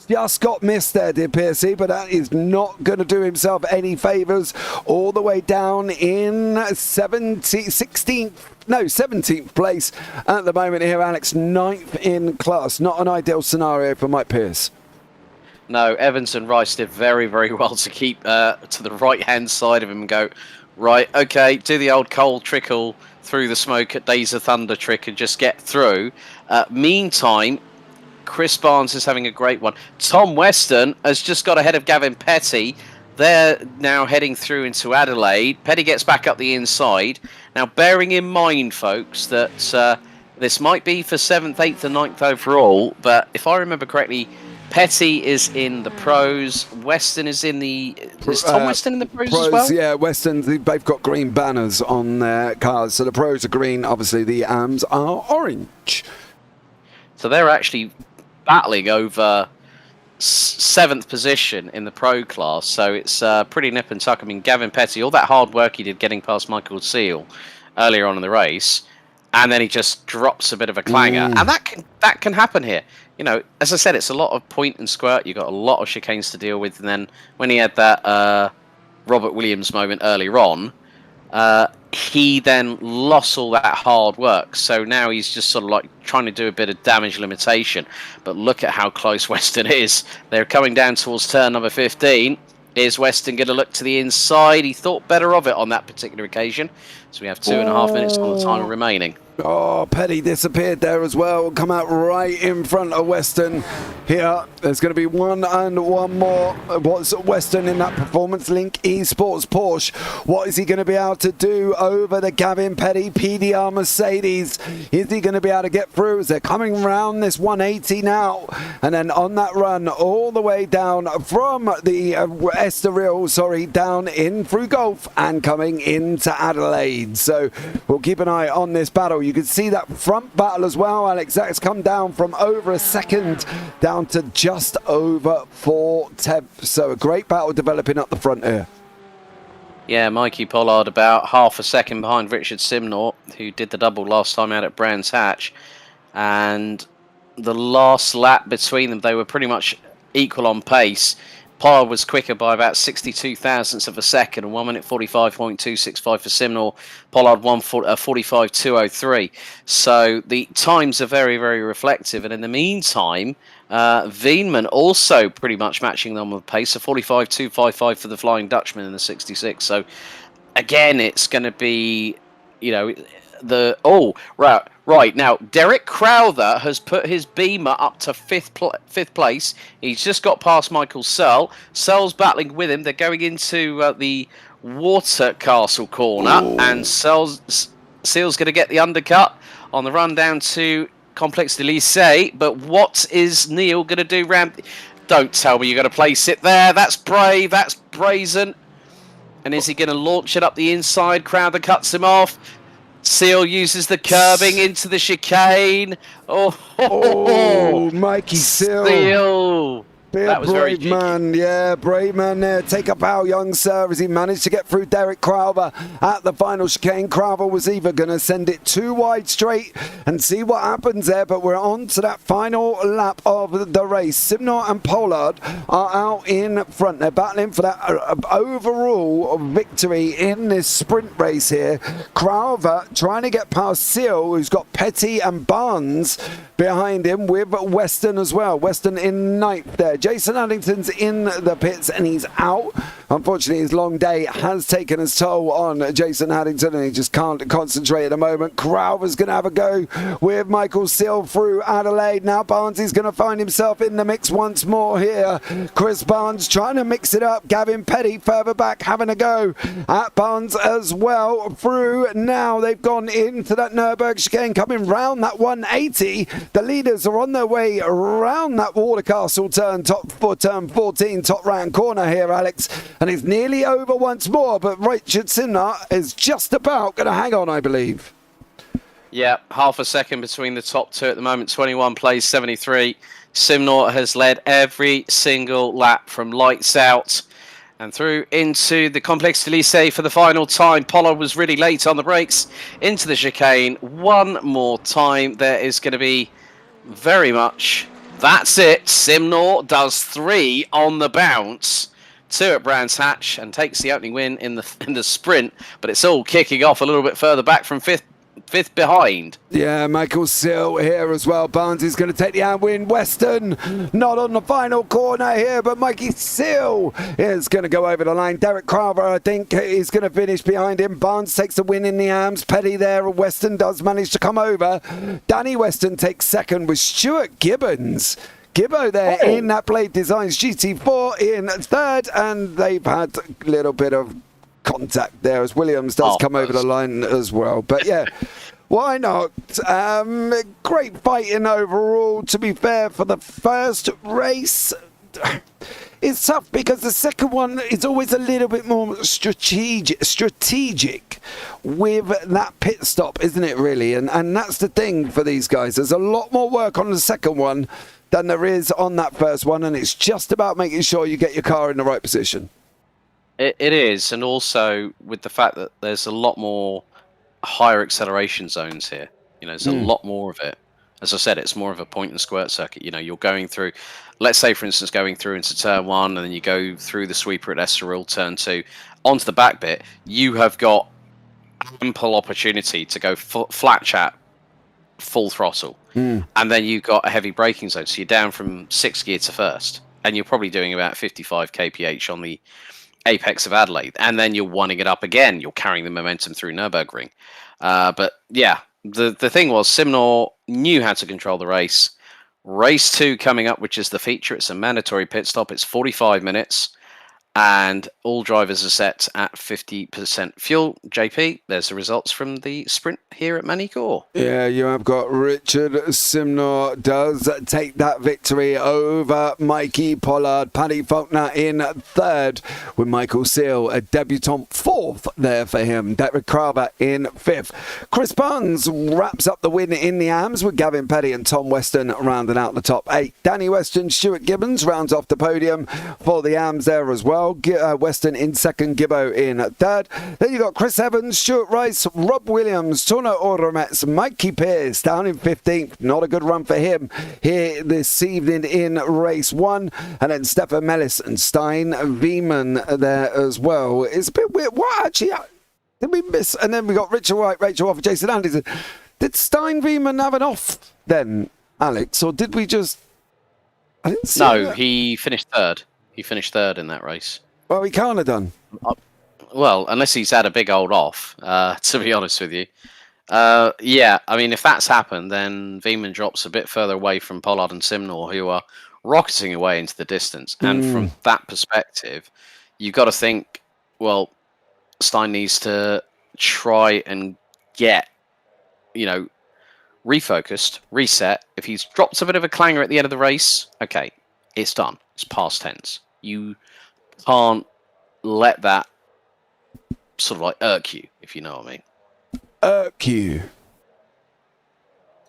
Just got missed there, dear Piercy, but that is not going to do himself any favours. All the way down in 17th place at the moment here, Alex. 9th in class. Not an ideal scenario for Mike Pierce. No, Evans and Rice did very, very well to keep to the right-hand side of him and go, right, okay, do the old coal trickle through the smoke at Days of Thunder trick and just get through. Meantime, Chris Barnes is having a great one. Tom Weston has just got ahead of Gavin Petty. They're now heading through into Adelaide. Petty gets back up the inside. Now, bearing in mind, folks, that this might be for 7th, 8th and 9th overall, but if I remember correctly, Petty is in the pros. Weston is in the... Is Tom Weston in the pros as well? Yeah, Weston, they've both got green banners on their cars. So the pros are green. Obviously, the AMs are orange. So they're actually battling over 7th position in the pro class, so it's pretty nip and tuck. I mean, Gavin Petty, all that hard work he did getting past Michael Seal earlier on in the race, and then he just drops a bit of a clanger, and that can happen here. You know, as I said, it's a lot of point and squirt. You've got a lot of chicanes to deal with, and then when he had that Robert Williams moment earlier on, he then lost all that hard work. So now he's just sort of like trying to do a bit of damage limitation. But look at how close Weston is. They're coming down towards turn number 15. Is Weston going to look to the inside? He thought better of it on that particular occasion. So we have 2.5 minutes on the timer remaining. Oh, Petty disappeared there as well. Come out right in front of Weston here. There's going to be one and one more. What's Weston in that Performance Link Esports Porsche? What is he going to be able to do over the Gavin Petty PDR Mercedes? Is he going to be able to get through as they're coming round this 180 now? And then on that run all the way down from the Estoril, down in through Gulf and coming into Adelaide. So we'll keep an eye on this battle. You can see that front battle as well, Alex. That's come down from over a second down to just over 4/10. So a great battle developing up the front here. Yeah, Mikey Pollard about half a second behind Richard Simnor, who did the double last time out at Brands Hatch. And the last lap between them, they were pretty much equal on pace. Pollard was quicker by about 62 thousandths of a second, and 1 minute 45.265 for Simnor. Pollard 45.203. So the times are very, very reflective. And in the meantime, Veenman also pretty much matching them with pace, a 45.255 for the Flying Dutchman in the 66. So again, it's going to be, you know, the right now Derek Crowther has put his Beamer up to fifth place. He's just got past Michael Searle. Searle's battling with him. They're going into the Water Castle corner, and Seal's going to get the undercut on the run down to Complex de Lycée. But what is Neil going to do round? Don't tell me you're going to place it there. That's brave. That's brazen. And is he going to launch it up the inside? Crowther cuts him off. Seal uses the curbing into the chicane. Oh, Mikey Seal. That was brave very man, yeah, brave man there. Take up our young sir as he managed to get through Derek Crowther at the final chicane. Crowther was either going to send it too wide straight and see what happens there, but we're on to that final lap of the race. Simnor and Pollard are out in front. They're battling for that overall victory in this sprint race here. Crowther trying to get past Seal, who's got Petty and Barnes behind him, with Weston as well. Weston in ninth there. Jason Addington's in the pits and he's out. Unfortunately, his long day has taken its toll on Jason Addington and he just can't concentrate at the moment. Crowther's going to have a go with Michael Seal through Adelaide. Now Barnes is going to find himself in the mix once more here. Chris Barnes trying to mix it up. Gavin Petty further back having a go at Barnes as well. Through now, they've gone into that Nurburgring chicane, coming round that 180. The leaders are on their way around that Water Castle turn. for turn 14, top round corner here, Alex. And it's nearly over once more, but Richard Simnor is just about going to hang on, I believe. Yeah, half a second between the top two at the moment. 21 plays 73. Simnor has led every single lap from lights out and through into the Complex de Lycée for the final time. Pollard was really late on the brakes into the chicane. One more time. There is going to be very much. That's it. Simnor does 3 on the bounce. 2 at Brands Hatch and takes the opening win in the sprint. But it's all kicking off a little bit further back from fifth behind. Yeah, Michael Sill here as well. Barnes is going to take the hand win. Weston not on the final corner here, but Mikey Sill is going to go over the line. Derek Carver, I think, is going to finish behind him. Barnes takes the win in the arms. Petty there. Weston does manage to come over. Danny Weston takes second with Stuart Gibbons. Gibbo there in that Blade Designs GT4 in third, and they've had a little bit of contact there as Williams does come over the line as well. But yeah, why not? Great fighting overall, to be fair, for the first race. It's tough because the second one is always a little bit more strategic with that pit stop, isn't it, really? And that's the thing for these guys. There's a lot more work on the second one than there is on that first one, and it's just about making sure you get your car in the right position. It is, and also with the fact that there's a lot more higher acceleration zones here. You know, there's a lot more of it. As I said, it's more of a point and squirt circuit. You know, you're going through, let's say, for instance, going through into turn 1, and then you go through the sweeper at Estoril, turn 2, onto the back bit. You have got ample opportunity to go flat chat, full throttle. And then you've got a heavy braking zone. So you're down from 6th gear to 1st, and you're probably doing about 55 kph on the apex of Adelaide, and then you're wanting it up again. You're carrying the momentum through Nurburgring. But yeah, the thing was, Simnor knew how to control the race. Race 2 coming up, which is the feature. It's a mandatory pit stop. It's 45 minutes, and all drivers are set at 50% fuel. JP, there's the results from the sprint here at Magny Cours. Yeah, you have got Richard Simnor does take that victory over Mikey Pollard. Paddy Faulkner in third, with Michael Seal, a debutant, 4th there for him. Derek Carver in 5th. Chris Barnes wraps up the win in the arms, with Gavin Petty and Tom Weston rounding out the top 8. Danny Weston, Stuart Gibbons rounds off the podium for the arms there as well. Weston in second, Gibbo in third. Then you got Chris Evans, Stuart Rice, Rob Williams, Torno Oromets, Mikey Pearce down in 15th. Not a good run for him here this evening in race 1. And then Stefan Mellis and Stein Wieman there as well. It's a bit weird. What actually did we miss? And then we got Richard White, Rachel Off, Jason Anderson. Did Stein Wieman have an off then, Alex, or did we just? I didn't see. No, that. he finished third. He finished third in that race. Well, he can't have done. Well, unless he's had a big old off, to be honest with you. Yeah, I mean, if that's happened, then Wieman drops a bit further away from Pollard and Simnor, who are rocketing away into the distance. And from that perspective, you've got to think, well, Stein needs to try and get, you know, refocused, reset. If he's dropped a bit of a clanger at the end of the race, okay, it's done. It's past tense. You can't let that sort of like irk you, if you know what I mean. Irk you.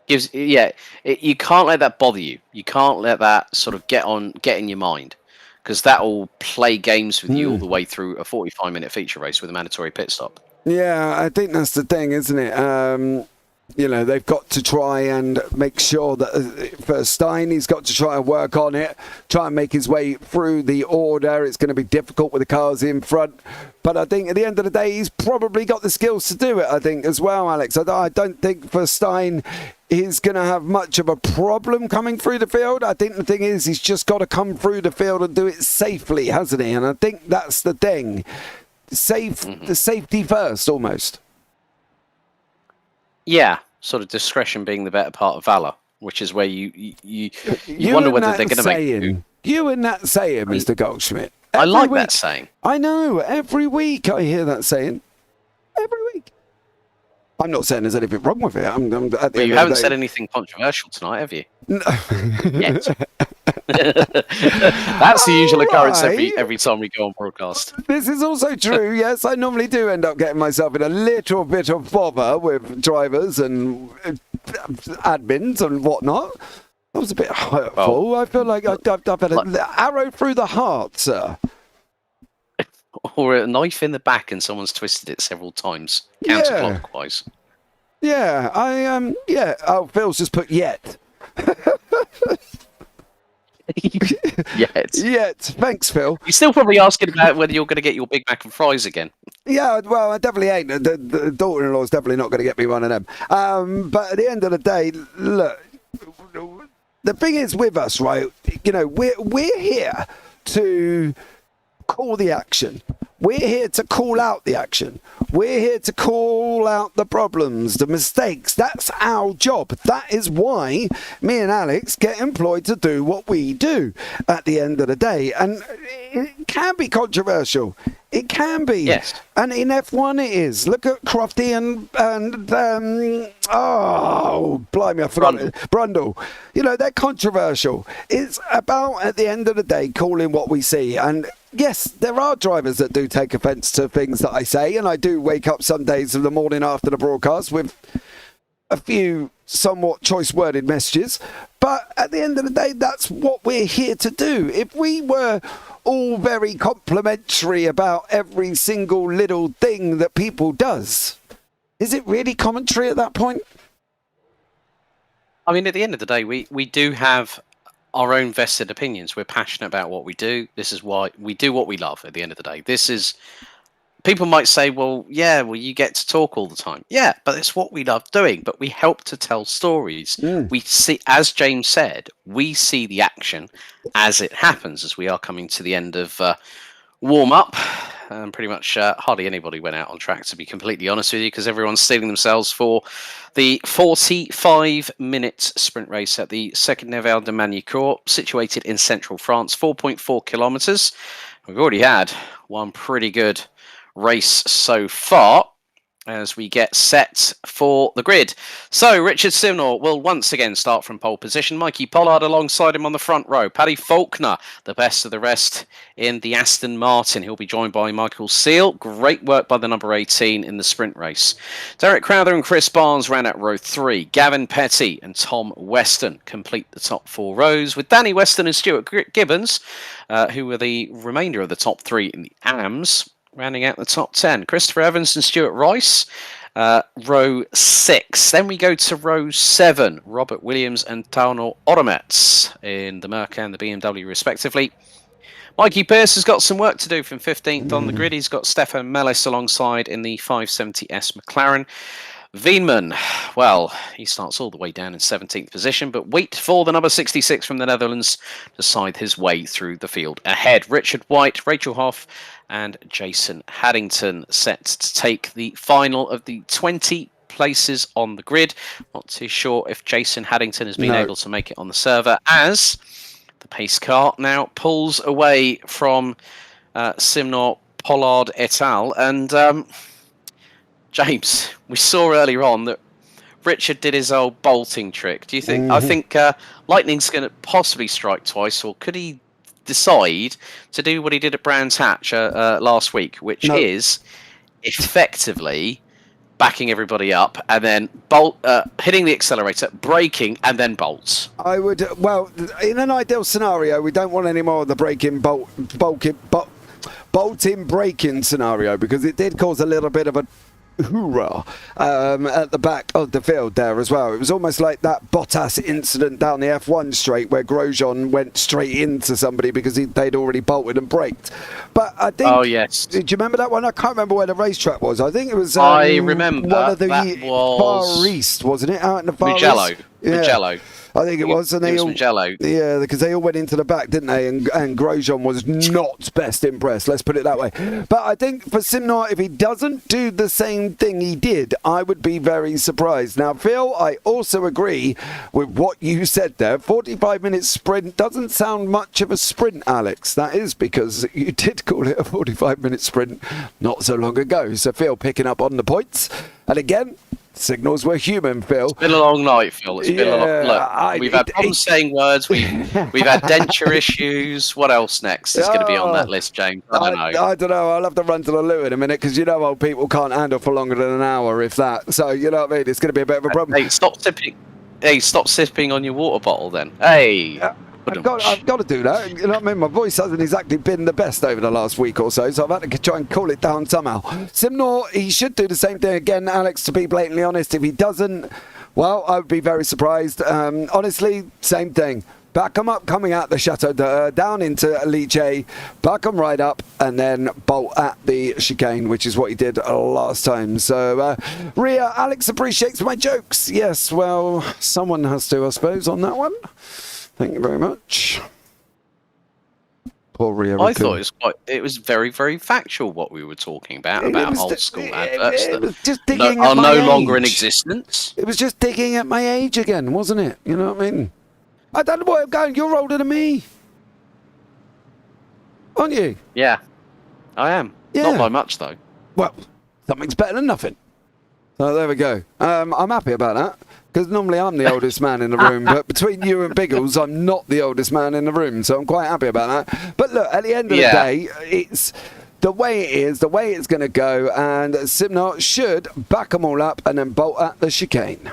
You can't let that bother you. You can't let that sort of get in your mind, because that will play games with you all the way through a 45-minute feature race with a mandatory pit stop. Yeah, I think that's the thing, isn't it? You know, they've got to try and make sure that for Stein, he's got to try and work on it, try and make his way through the order. It's going to be difficult with the cars in front. But I think at the end of the day, he's probably got the skills to do it, I think, as well, Alex. I don't think for Stein, he's going to have much of a problem coming through the field. I think the thing is, he's just got to come through the field and do it safely, hasn't he? And I think that's the thing. The safety first, almost. Yeah, sort of discretion being the better part of valor, which is where you wonder whether they're going to make. You and that saying, Mr. Goldschmidt. I like that saying. I know. Every week I hear that saying. Every week. I'm not saying there's anything wrong with it. You haven't said anything controversial tonight, have you? No. Yet. That's the usual occurrence every time we go on broadcast. This is also true, yes. I normally do end up getting myself in a little bit of bother with drivers and admins and whatnot. That was a bit hurtful. I feel like I've had an arrow through the heart, sir. Or a knife in the back and someone's twisted it several times, counterclockwise. Yeah, Oh, Phil's just put yet. Yet. Thanks, Phil. You're still probably asking about whether you're going to get your Big Mac and fries again. Yeah, well, I definitely ain't. The daughter-in-law's definitely not going to get me one of them. But at the end of the day, look, the thing is with us, right? You know, we're here to call the action. We're here to call out the action. We're here to call out the problems, the mistakes. That's our job. That is why me and Alex get employed to do what we do at the end of the day. And it can be controversial. It can be. Yes. And in F1 it is. Look at Crofty and blimey, I forgot it. Brundle. You know, they're controversial. It's about, at the end of the day, calling what we see. And yes, there are drivers that do take offence to things that I say, and I do wake up some days of the morning after the broadcast with a few somewhat choice-worded messages. But at the end of the day, that's what we're here to do. If we were all very complimentary about every single little thing that people does, is it really commentary at that point? I mean, at the end of the day, we do have our own vested opinions. We're passionate about what we do. This is why we do what we love at the end of the day. This is... People might say, well, you get to talk all the time. Yeah, but it's what we love doing. But we help to tell stories. We see, as James said, we see the action as it happens, as we are coming to the end of warm-up. And pretty much hardly anybody went out on track, to be completely honest with you, because everyone's stealing themselves for the 45-minute sprint race at the second Nov Magny Cours, situated in central France, 4.4 kilometres. We've already had one pretty good race so far as we get set for the grid. So Richard Simnor will once again start from pole position. Mikey Pollard alongside him on the front row. Paddy Faulkner, the best of the rest in the Aston Martin. He'll be joined by Michael Seal. Great work by the number 18 in the sprint race. Derek Crowther and Chris Barnes ran at row 3. Gavin Petty and Tom Weston complete the top 4 rows, with Danny Weston and Stuart Gibbons, who were the remainder of the top 3 in the AMS, rounding out the top 10. Christopher Evans and Stuart Rice, row 6. Then we go to row 7. Robert Williams and Tauno Oromets in the Merc and the BMW respectively. Mikey Pearce has got some work to do from 15th on the grid. He's got Stefan Mellis alongside in the 570S McLaren. Veenman, well, he starts all the way down in 17th position, but wait for the number 66 from the Netherlands to scythe his way through the field ahead. Richard White, Rachel Hoff and Jason Haddington set to take the final of the 20 places on the grid. Not too sure if Jason Haddington has been able to make it on the server, as the pace car now pulls away from Simnor, Pollard et al. And James, we saw earlier on that Richard did his old bolting trick. Do you think? I think Lightning's going to possibly strike twice, or could he decide to do what he did at Brands Hatch last week, which is effectively backing everybody up and then hitting the accelerator, braking, and then bolts? I would. Well, in an ideal scenario, we don't want any more of the braking, bolting, braking scenario, because it did cause a little bit of a hoorah at the back of the field there as well. It was almost like that Bottas incident down the F1 straight where Grosjean went straight into somebody because they'd already bolted and braked. But I think... Oh, yes. Do you remember that one? I can't remember where the racetrack was. I think it was... I remember. One of the Far East, wasn't it? Out in the Far Mugello. East? Mugello. I think it was. And it was Mugello. Yeah, because they all went into the back, didn't they? And Grosjean was not best impressed, let's put it that way. But I think for Simnor, if he doesn't do the same thing he did, I would be very surprised. Now, Phil, I also agree with what you said there. 45-minute sprint doesn't sound much of a sprint, Alex. That is because you did call it a 45-minute sprint not so long ago. So Phil picking up on the points. And again, Signals were human, Phil. It's been a long night, Phil. It's been a long. Look, we've had problems saying words. We've had denture issues. What else next is going to be on that list, James? I don't know. I don't know. I'll have to run to the loo in a minute because you know old people can't handle for longer than an hour, if that. So you know what I mean. It's going to be a bit of a problem. Hey, stop sipping. Hey, stop sipping on your water bottle, then. Hey. I've got to do that. You know what I mean? My voice hasn't exactly been the best over the last week or so, so I've had to try and cool it down somehow. Simnor, he should do the same thing again, Alex, to be blatantly honest. If he doesn't, well, I would be very surprised. Honestly, same thing. Back him up coming out the Chateau down into Liche, back him right up, and then bolt at the chicane, which is what he did last time. So, Ria, Alex appreciates my jokes. Yes, well, someone has to, I suppose, on that one. Thank you very much. Poor Ria. I thought it was very, very factual what we were talking about old school adverts that are no longer in existence. It was just digging at my age again, wasn't it? You know what I mean? I don't know where I'm going. You're older than me. Aren't you? Yeah, I am. Yeah. Not by much, though. Well, something's better than nothing. So there we go. I'm happy about that. Because normally I'm the oldest man in the room, but between you and Biggles, I'm not the oldest man in the room, so I'm quite happy about that. But look, at the end of the day, it's the way it is, the way it's going to go, and Simnor should back them all up and then bolt at the chicane.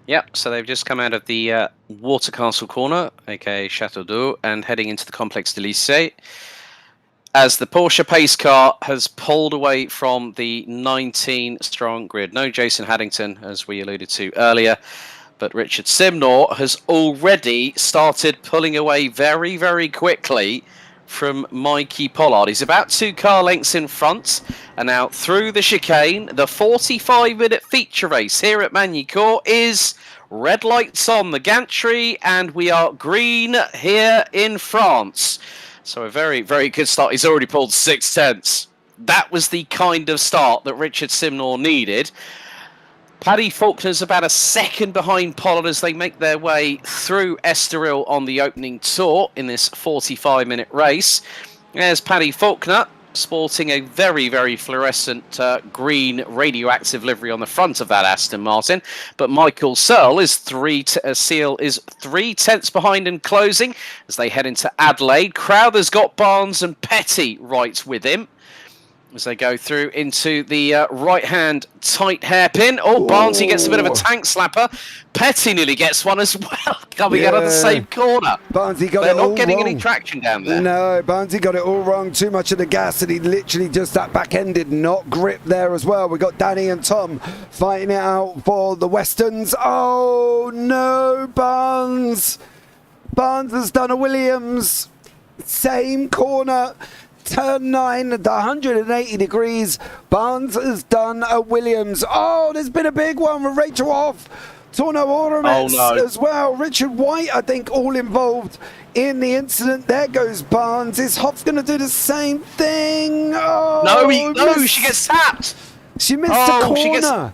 Yep, so they've just come out of the Water Castle corner, aka Chateau d'Eau, and heading into the Complexe de Lycée. As the Porsche pace car has pulled away from the 19-strong grid. No Jason Haddington, as we alluded to earlier, but Richard Simnor has already started pulling away very, very quickly from Mikey Pollard. He's about 2 car lengths in front, and now through the chicane, the 45-minute feature race here at Magny Cours is red lights on the gantry, and we are green here in France. So a very, very good start. He's already pulled 6/10. That was the kind of start that Richard Simnor needed. Paddy Faulkner's about a second behind Pollard as they make their way through Estoril on the opening tour in this 45-minute race. There's Paddy Faulkner, sporting a very, very fluorescent green radioactive livery on the front of that Aston Martin. But Michael Searle is 3/10 behind and closing as they head into Adelaide. Crowther's got Barnes and Petty right with him as they go through into the right-hand tight hairpin. Oh, Barnesy gets a bit of a tank slapper. Petty nearly gets one as well, coming out of the same corner. Barnesy got They're it all not getting wrong. any traction down there. No, Barnesy got it all wrong. Too much of the gas, and he literally just that back end did not grip there as well. We got Danny and Tom fighting it out for the Westerns. Oh no, Barnes! Barnes has done a Williams. Same corner. Turn 9, the 180 degrees. Barnes has done a Williams. Oh, there's been a big one with Rachel Hoff. Torno Oromets as well. Richard White, I think, all involved in the incident. There goes Barnes. Is Hoff going to do the same thing? Oh, no, she gets tapped. She missed the corner.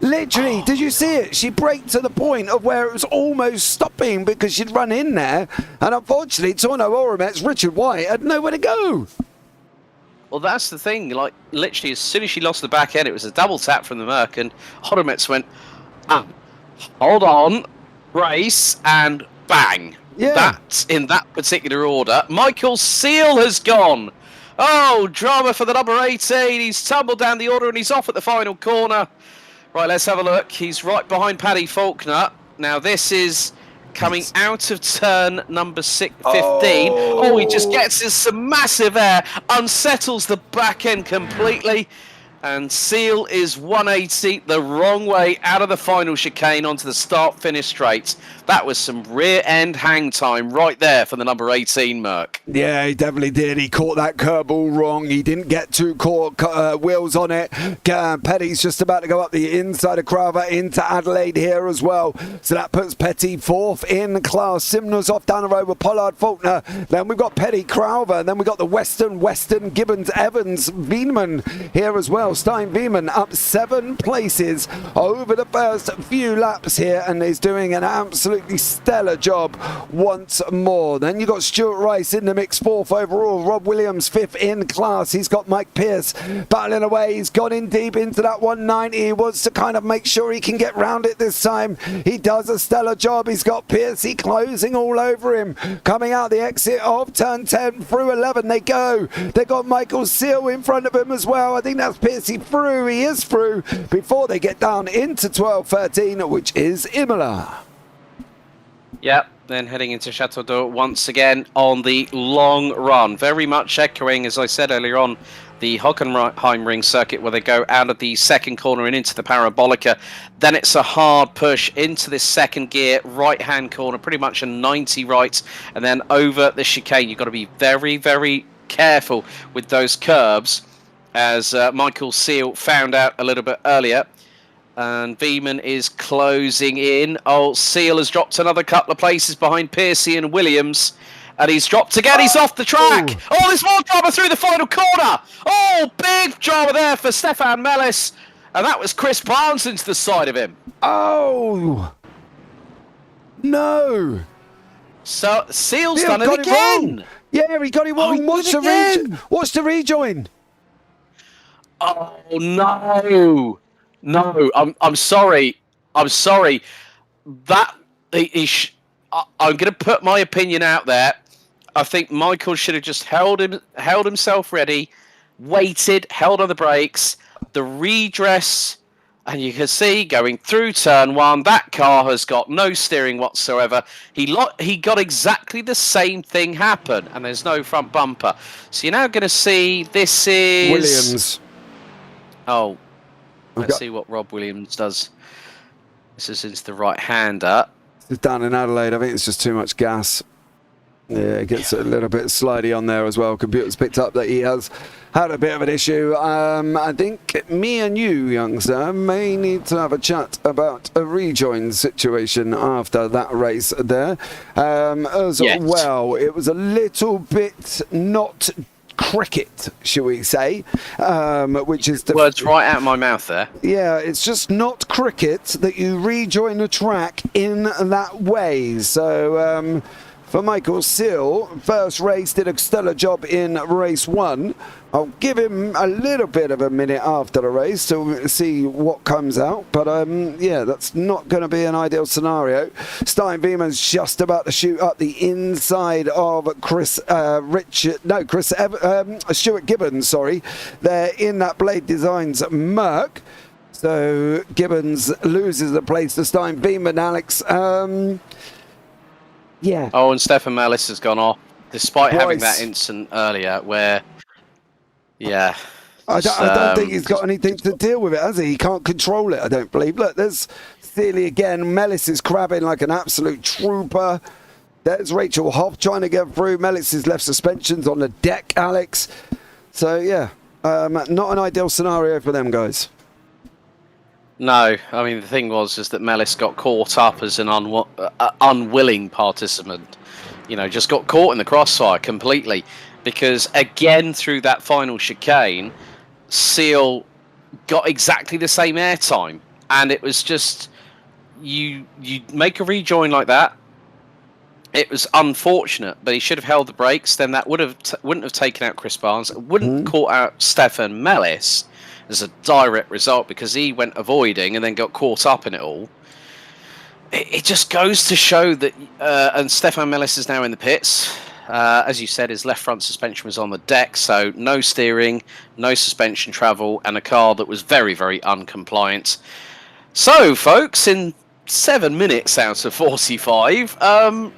Literally, did you see it? She braked to the point of where it was almost stopping because she'd run in there. And unfortunately, Torno Oromets, Richard White, had nowhere to go. Well, that's the thing. Like, literally, as soon as she lost the back end, it was a double tap from the Merc, and Oromets went, hold on, race, and bang. Yeah. That's in that particular order. Michael Seal has gone. Oh, drama for the number 18. He's tumbled down the order, and he's off at the final corner. Right, let's have a look. He's right behind Paddy Faulkner. Now, this is coming out of turn number 15. Oh, he just gets us some massive air, unsettles the back end completely. And Seal is 180 the wrong way out of the final chicane onto the start-finish straight. That was some rear-end hang time right there for the number 18 Merc. Yeah, he definitely did. He caught that curveball wrong. He didn't get 2 wheels on it. Petty's just about to go up the inside of Crowther into Adelaide here as well. So that puts Petty 4th in class. Simnor's off down the road with Pollard, Faulkner. Then we've got Petty, Crowther. And then we've got the Western, Gibbons, Evans, Wienemann here as well. Stein-Wiemann up 7 places over the first few laps here, and is doing an absolutely stellar job once more. Then you got Stuart Rice in the mix, 4th overall. Rob Williams 5th in class. He's got Mike Pierce battling away. He's gone in deep into that 190. He wants to kind of make sure he can get round it this time. He does a stellar job. He's got Piercy closing all over him. Coming out the exit of turn 10 through 11 they go. They've got Michael Seal in front of him as well. I think that's Piercy through. He is through before they get down into 12-13, which is Imola. Yep, then heading into Chateau d'Eau once again on the long run. Very much echoing, as I said earlier on, the Hockenheimring circuit, where they go out of the second corner and into the Parabolica. Then it's a hard push into this second gear, right-hand corner, pretty much a 90 right, and then over the chicane. You've got to be very, very careful with those curbs, as Michael Seal found out a little bit earlier. And Wiemann is closing in. Oh, Seal has dropped another couple of places behind Piercy and Williams. And he's dropped again. He's off the track. Oh, there's more drama through the final corner. Oh, big drama there for Stefan Mellis. And that was Chris Barnes into the side of him. Oh, no. So Seal's done it again. Yeah, he got it wrong. What's the rejoin? Oh, no. No, I'm sorry. I'm sorry. That I'm going to put my opinion out there. I think Michael should have just held himself ready, waited, held on the brakes. The redress, and you can see going through turn 1, that car has got no steering whatsoever. He got exactly the same thing happen, and there's no front bumper. So you're now going to see this is Williams. Oh. Let's see what Rob Williams does. This is into the right-hander. It's down in Adelaide. I think it's just too much gas. Yeah, it gets a little bit slidey on there as well. Computer's picked up that he has had a bit of an issue. I think me and you, youngster, may need to have a chat about a rejoin situation after that race there. As well, it was a little bit not cricket, shall we say, which is the words right out of my mouth there. Yeah, it's just not cricket that you rejoin a track in that way. So for Michael Seal, first race, did a stellar job in race 1. I'll give him a little bit of a minute after the race to see what comes out. But yeah, that's not going to be an ideal scenario. Stein-Wiemann's just about to shoot up the inside of Stuart Gibbons, sorry. They're in that Blade Designs Merc. So Gibbons loses the place to Stein-Wiemann, Alex. Yeah. Oh, and Stefan Mellis has gone off, despite having that incident earlier where... Yeah. I don't think he's got anything to deal with it, has he? He can't control it, I don't believe. Look, there's Steely again. Mellis is crabbing like an absolute trooper. There's Rachel Hoff trying to get through. Mellis has left suspensions on the deck, Alex. So, yeah, not an ideal scenario for them guys. No, I mean, the thing was is that Mellis got caught up as an unwilling participant. You know, just got caught in the crossfire completely. Because, again, through that final chicane, Seal got exactly the same airtime. And it was just, you make a rejoin like that. It was unfortunate, but he should have held the brakes. Then that wouldn't have taken out Chris Barnes. It wouldn't have caught out Stefan Mellis as a direct result, because he went avoiding and then got caught up in it all. It just goes to show that, and Stefan Mellis is now in the pits. As you said, his left front suspension was on the deck, so no steering, no suspension travel, and a car that was very, very uncompliant. So, folks, in 7 minutes out of 45,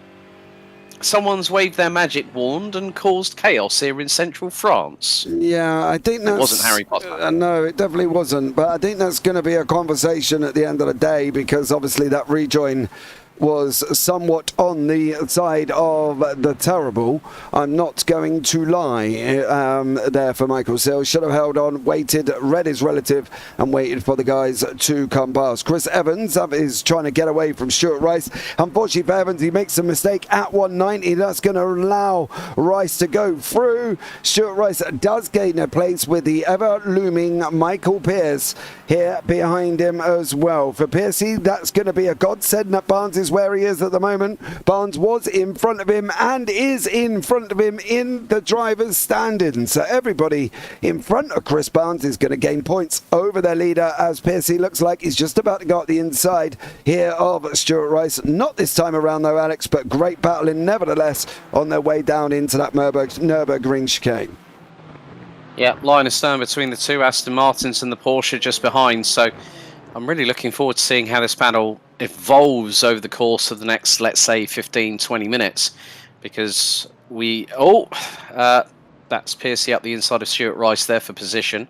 someone's waved their magic wand and caused chaos here in central France. Yeah, I think that's... It wasn't Harry Potter. No, it definitely wasn't, but I think that's going to be a conversation at the end of the day, because obviously that rejoin was somewhat on the side of the terrible. I'm not going to lie there for Michael Seal. Should have held on, waited, read his relative and waited for the guys to come past. Chris Evans is trying to get away from Stuart Rice. Unfortunately for Evans, he makes a mistake at 190. That's going to allow Rice to go through. Stuart Rice does gain a place with the ever-looming Michael Pearce here behind him as well. For Pearcey, that's going to be a godsend that Barnes is where he is at the moment. Barnes was in front of him and is in front of him in the driver's standing. So everybody in front of Chris Barnes is going to gain points over their leader, as Pearcey looks like he's just about to go up the inside here of Stuart Rice. Not this time around though, Alex, but great battling nevertheless on their way down into that Nurburgring chicane. Yeah, line of stern between the two Aston Martins and the Porsche just behind. So I'm really looking forward to seeing how this battle evolves over the course of the next, let's say, 15, 20 minutes. Because that's Pearcey up the inside of Stuart Rice there for position.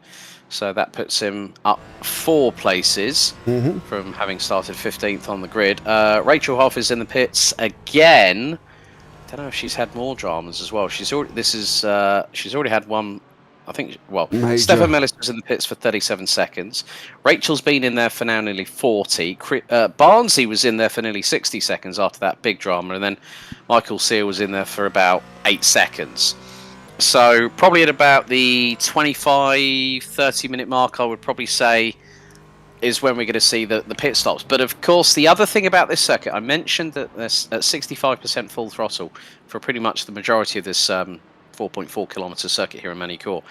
So that puts him up 4 places from having started 15th on the grid. Rachel Hoff is in the pits again. Don't know if she's had more dramas as well. She's already had one. I think, well, Stefan Mellis was in the pits for 37 seconds. Rachel's been in there for now nearly 40. Barnsley was in there for nearly 60 seconds after that big drama. And then Michael Seal was in there for about 8 seconds. So probably at about the 25, 30 minute mark, I would probably say, is when we're going to see the pit stops. But of course, the other thing about this circuit, I mentioned that there's at 65% full throttle for pretty much the majority of this 4.4 kilometre circuit here in Magny Cours.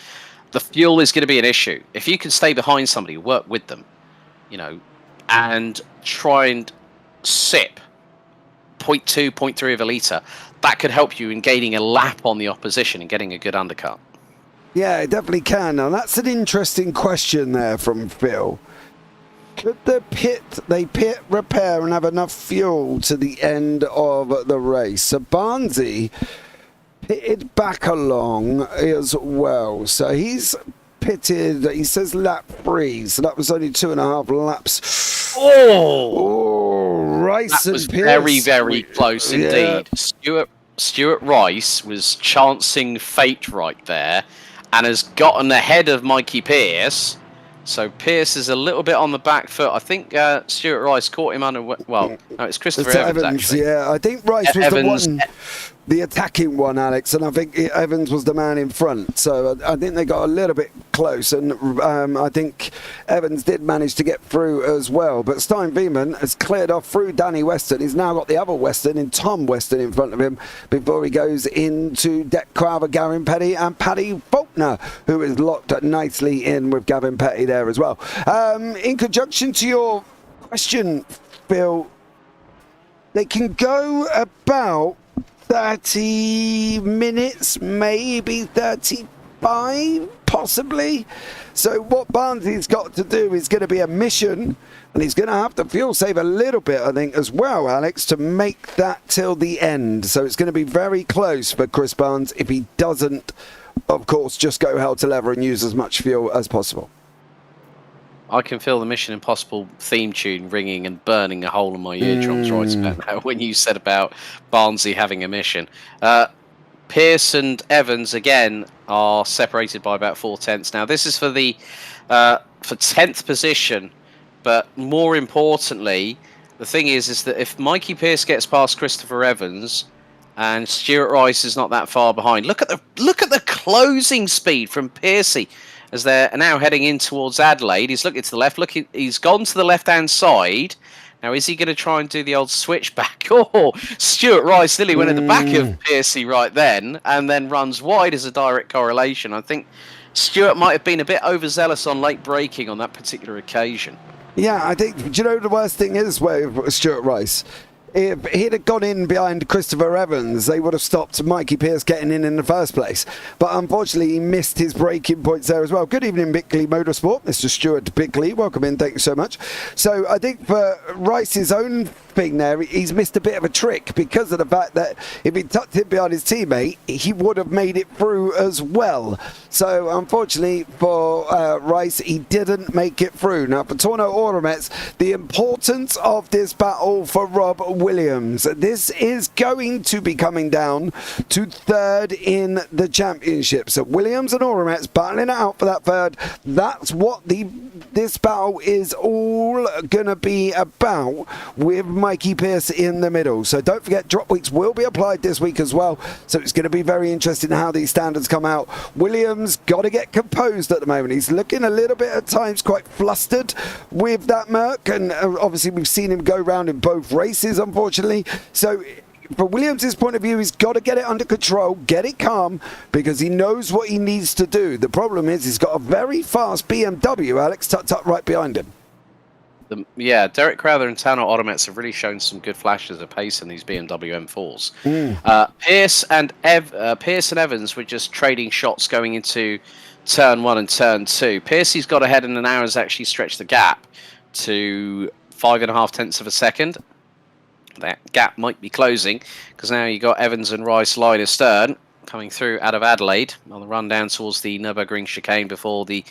The fuel is going to be an issue. If you can stay behind somebody, work with them, and try and sip 0.2, 0.3 of a litre, that could help you in gaining a lap on the opposition and getting a good undercut. Yeah, it definitely can. Now, that's an interesting question there from Phil. Could they pit, repair, and have enough fuel to the end of the race? So Barnsley pitted back along as well. So he's pitted, he says lap 3, so that was only 2.5 laps. Rice that was and Pearce. Very, very close indeed. Stuart Rice was chancing fate right there and has gotten ahead of Mikey Pearce. So Pearce is a little bit on the back foot. I think Stuart Rice caught him under. Well, no, it's Christopher Evans actually. Yeah, I think Rice was the one, the attacking one, Alex, and I think Evans was the man in front. So I think they got a little bit close, and I think Evans did manage to get through as well. But Stein Veman has cleared off through Danny Weston. He's now got the other Weston in Tom Weston in front of him before he goes into Deck Crowther, Gavin Petty, and Paddy Faulkner, who is locked nicely in with Gavin Petty there as well. In conjunction to your question, Phil, they can go about 30 minutes, maybe 35, possibly. So what Barnsley's got to do is going to be a mission, and he's going to have to fuel save a little bit, I think, as well, Alex, to make that till the end. So it's going to be very close for Chris Barnes if he doesn't, of course, just go hell to leather and use as much fuel as possible. I can feel the Mission Impossible theme tune ringing and burning a hole in my eardrums right about now when you said about Barnsley having a mission. Pearce and Evans, again, are separated by about 4/10. Now, this is for the for 10th position, but more importantly, the thing is that if Mikey Pearce gets past Christopher Evans and Stuart Rice is not that far behind, look at the closing speed from Pearcey. As they're now heading in towards Adelaide. He's looking to the left. He's gone to the left-hand side. Now, is he going to try and do the old switchback? Oh, Stuart Rice nearly went at the back of Pearcey right then, and then runs wide as a direct correlation. I think Stuart might have been a bit overzealous on late braking on that particular occasion. Yeah, I think, do you know the worst thing is with Stuart Rice? If he'd have gone in behind Christopher Evans, they would have stopped Mikey Pearce getting in the first place. But unfortunately, he missed his braking points there as well. Good evening, Bickley Motorsport. Mr. Stuart Bickley, welcome in. Thank you so much. So I think for Rice's own thing there, he's missed a bit of a trick because of the fact that if he tucked it behind his teammate, he would have made it through as well. So unfortunately for Rice, he didn't make it through. Now for Torno Automets, the importance of this battle for Rob Williams. This is going to be coming down to third in the championship. So Williams and Automets battling it out for that third. That's what this battle is all going to be about, with Mikey Pierce in the middle. So don't forget, drop weeks will be applied this week as well. So it's going to be very interesting how these standards come out. Williams got to get composed at the moment. He's looking a little bit at times quite flustered with that Merc, and obviously we've seen him go round in both races, unfortunately. So from Williams' point of view, he's got to get it under control, get it calm, because he knows what he needs to do. The problem is he's got a very fast BMW, Alex, tucked up right behind him. Yeah, Derek Crowther and Tano Automets have really shown some good flashes of pace in these BMW M4s. Pierce and Evans were just trading shots going into turn 1 and turn 2. Piercy's got ahead in an hour, has actually stretched the gap to 5.5 tenths of a second. That gap might be closing, because now you got Evans and Rice line astern coming through out of Adelaide on the run down towards the Nurburgring chicane before the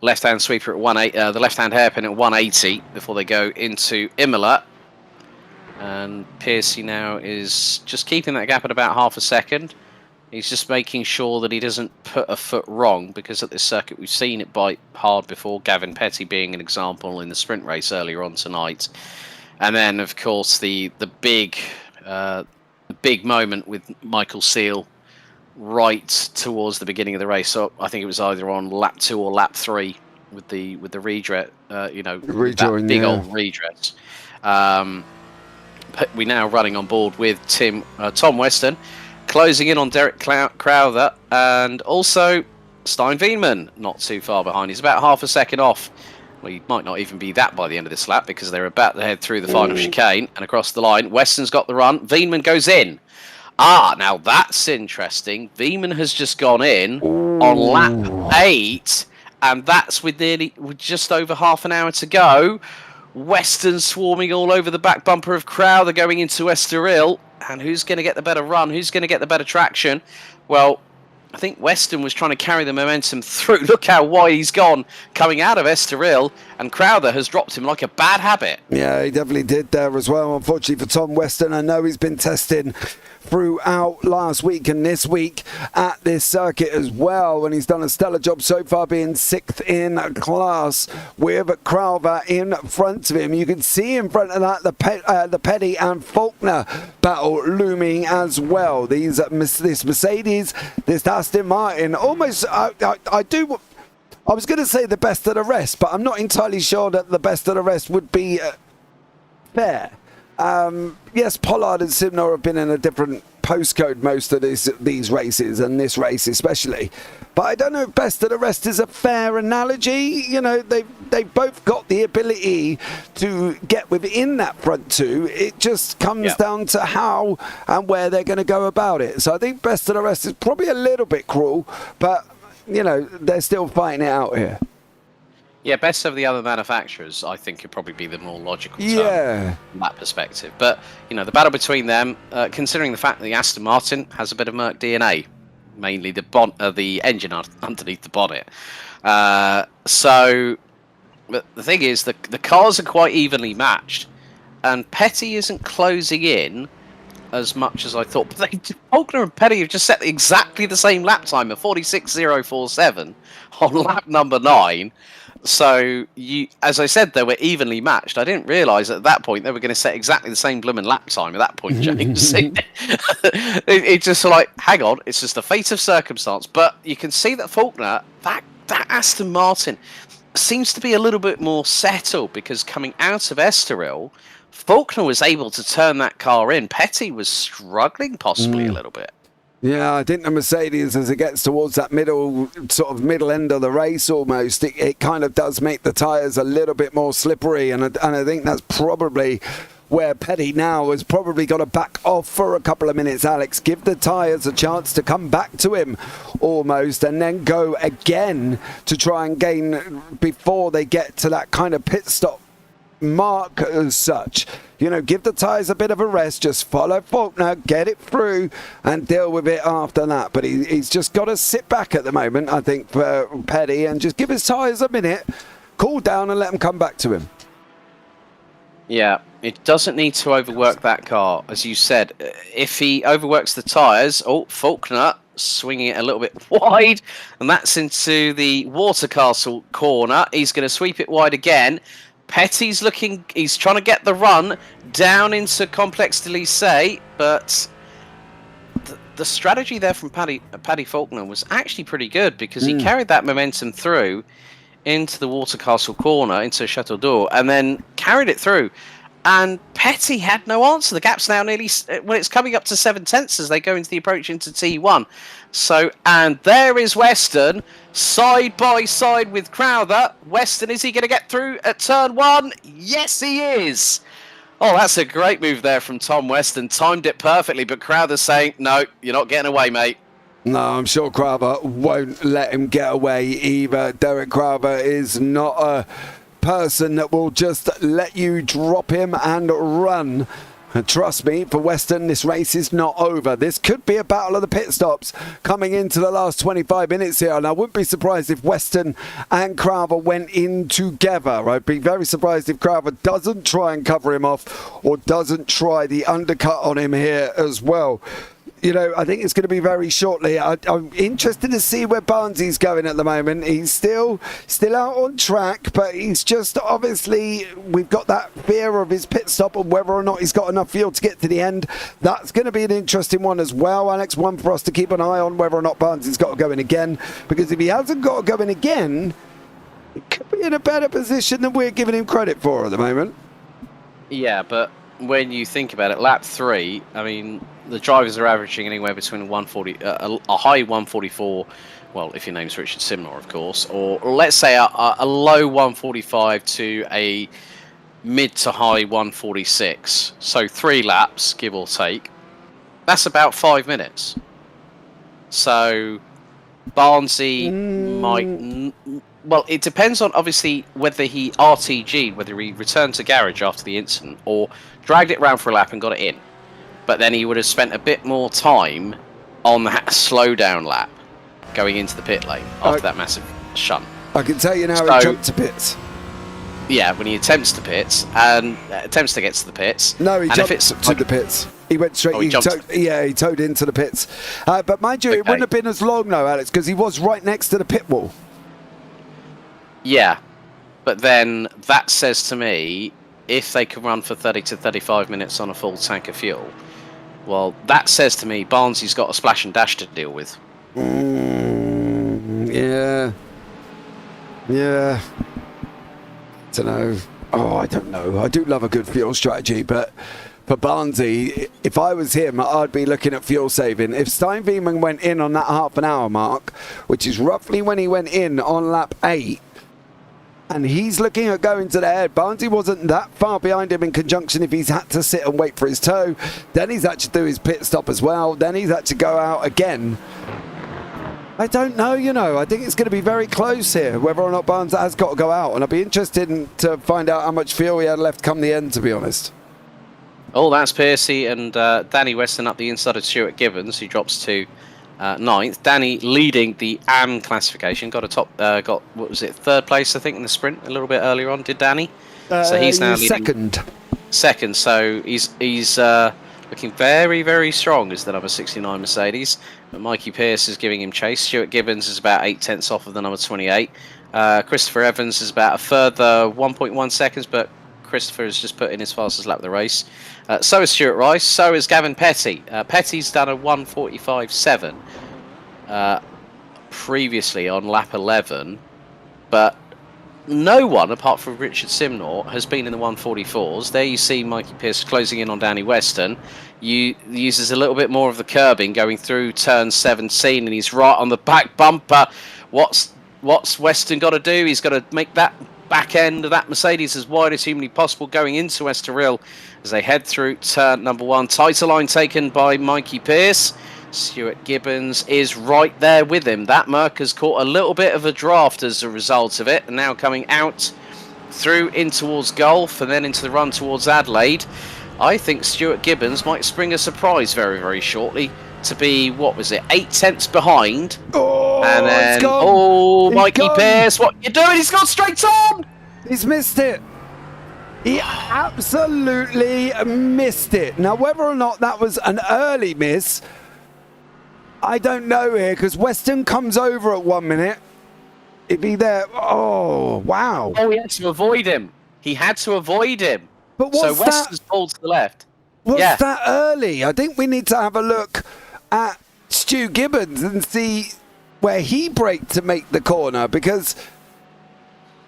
left-hand sweeper at the left-hand hairpin at 180 before they go into Imola. And Piercy now is just keeping that gap at about half a second. He's just making sure that he doesn't put a foot wrong, because at this circuit we've seen it bite hard before, Gavin Petty being an example in the sprint race earlier on tonight. And then, of course, the big moment with Michael Seal right towards the beginning of the race. So I think it was either on lap 2 or lap 3 with the redress, Rejoin, that big old redress. We're now running on board with Tom Weston, closing in on Derek Crowther, and also Stein Wienman not too far behind. He's about half a second off. Well, he might not even be that by the end of this lap, because they're about to head through the final chicane and across the line. Weston's got the run. Wienman goes in. Now that's interesting. Wienman has just gone in on lap 8, and that's with just over half an hour to go. Weston swarming all over the back bumper of Crowther going into Estoril. And who's going to get the better run? Who's going to get the better traction? Well, I think Weston was trying to carry the momentum through. Look how wide he's gone coming out of Estoril, and Crowther has dropped him like a bad habit. Yeah, he definitely did there as well. Unfortunately for Tom Weston, I know he's been testing throughout last week and this week at this circuit as well, and he's done a stellar job so far, being 6th in class with Crowther in front of him. You can see in front of that the Petty and Faulkner battle looming as well. This Mercedes, this Aston Martin, almost I was going to say the best of the rest, but I'm not entirely sure that the best of the rest would be fair. Yes, Pollard and Simnor have been in a different postcode most of these races, and this race especially. But I don't know if best of the rest is a fair analogy. You know, they've both got the ability to get within that front two. It just comes down to how and where they're going to go about it. So I think best of the rest is probably a little bit cruel, but, you know, they're still fighting it out here. Yeah, best of the other manufacturers, I think, could probably be the more logical term from that perspective. But, you know, the battle between them, considering the fact that the Aston Martin has a bit of Merc DNA, mainly the engine underneath the bonnet. So, but the thing is, the cars are quite evenly matched, and Petty isn't closing in as much as I thought. But Faulkner and Petty have just set exactly the same lap time of 46.047 on lap number 9. So, as I said, they were evenly matched. I didn't realise at that point they were going to set exactly the same blooming lap time at that point, James. It's just like, hang on, it's just the fate of circumstance. But you can see that Faulkner, that Aston Martin, seems to be a little bit more settled, because coming out of Estoril, Faulkner was able to turn that car in. Petty was struggling possibly a little bit. Yeah, I think the Mercedes, as it gets towards that middle end of the race almost, it kind of does make the tyres a little bit more slippery, and I think that's probably where Petty now has probably got to back off for a couple of minutes, Alex. Give the tyres a chance to come back to him almost, and then go again to try and gain before they get to that kind of pit stop mark as such. Give the tyres a bit of a rest, just follow Faulkner, get it through and deal with it after that. But he's just got to sit back at the moment, I think, for Petty, and just give his tyres a minute, cool down and let them come back to him. Yeah, it doesn't need to overwork that car. As you said, if he overworks the tyres, Faulkner swinging it a little bit wide, and that's into the Water Castle corner. He's going to sweep it wide again. Petty's he's trying to get the run down into Complex de Lycée, but the strategy there from Paddy Faulkner was actually pretty good, because he carried that momentum through into the Water Castle corner, into Chateau d'Eau, and then carried it through. And Petty had no answer. The gap's now it's coming up to 7/10 as they go into the approach into T1. And there is Weston, side by side with Crowther. Weston, is he going to get through at turn 1? Yes, he is. Oh, that's a great move there from Tom Weston. Timed it perfectly, but Crowther's saying, no, you're not getting away, mate. No, I'm sure Crowther won't let him get away either. Derek Crowther is not a person that will just let you drop him and run. And trust me, for Weston, this race is not over. This could be a battle of the pit stops coming into the last 25 minutes here. And I wouldn't be surprised if Weston and Crowther went in together. I'd be very surprised if Crowther doesn't try and cover him off or doesn't try the undercut on him here as well. I think it's going to be very shortly. I'm interested to see where Barnsley's going at the moment. He's still out on track, but he's just obviously, we've got that fear of his pit stop and whether or not he's got enough fuel to get to the end. That's going to be an interesting one as well, Alex. One for us to keep an eye on, whether or not Barnsley's got to go in again. Because if he hasn't got to go in again, he could be in a better position than we're giving him credit for at the moment. Yeah, but when you think about it, lap 3, I mean, the drivers are averaging anywhere between a high 144, well, if your name's Richard Simnor, of course, or let's say a low 145 to a mid to high 146. So 3 laps, give or take. That's about 5 minutes. So Barnsley might... Well, it depends on, obviously, whether he RTG'd, whether he returned to garage after the incident, or dragged it round for a lap and got it in. But then he would have spent a bit more time on that slowdown lap going into the pit lane after that massive shunt. I can tell you now, he jumped to pits. Yeah, when he attempts to pits and attempts to get to the pits. No, he jumped to the pits. He went straight. He towed into the pits. But mind you, it wouldn't have been as long though, Alex, because he was right next to the pit wall. Yeah, but then that says to me, if they can run for 30 to 35 minutes on a full tank of fuel, well, that says to me Barnsley's got a splash and dash to deal with. Yeah. Don't know. Oh, I don't know. I do love a good fuel strategy, but for Barnsley, if I was him, I'd be looking at fuel saving. If Steinveman went in on that half an hour mark, which is roughly when he went in on lap 8, and he's looking at going to the head. Barnsley wasn't that far behind him in conjunction if he's had to sit and wait for his toe. Then he's had to do his pit stop as well. Then he's had to go out again. I don't know, I think it's going to be very close here, whether or not Barnsley has got to go out. And I'd be interested to find out how much fuel he had left come the end, to be honest. Oh, that's Piercy and Danny Weston up the inside of Stuart Gibbons, who drops to 9th. Danny leading the AM classification, got what was it, 3rd place I think in the sprint a little bit earlier on, did Danny? So he's now leading second. So he's looking very, very strong as the number 69 Mercedes. But Mikey Pierce is giving him chase. Stuart Gibbons is about 8/10 off of the number 28. Christopher Evans is about a further 1.1 seconds, but Christopher has just put in his fastest lap of the race. So is Stuart Rice, so is Gavin Petty. Petty's done a 1:45.7 previously on lap 11, but no one apart from Richard Simnor has been in the 1:44s. There you see Mikey Pierce closing in on Danny Weston. Uses a little bit more of the curbing going through turn 17, and he's right on the back bumper. What's Weston got to do? He's got to make that back end of that Mercedes as wide as humanly possible going into Estoril as they head through turn number 1. Tighter line taken by Mikey Pierce. Stuart Gibbons is right there with him. That Merc has caught a little bit of a draft as a result of it, and now coming out through in towards Gulf and then into the run towards Adelaide, I think Stuart Gibbons might spring a surprise very, very shortly to be, what was it, 8 tenths behind. Oh, and then, it's gone. Mikey gone. Pearce, what you doing? He's gone straight on! He's missed it. He absolutely missed it. Now, whether or not that was an early miss, I don't know here, because Weston comes over at 1 minute. It'd be there. Oh, wow. Oh, he had to avoid him. He had to avoid him. But what's so Weston's pulled to the left. What's yeah. that early? I think we need to have a look at Stu Gibbons and see where he braked to make the corner, because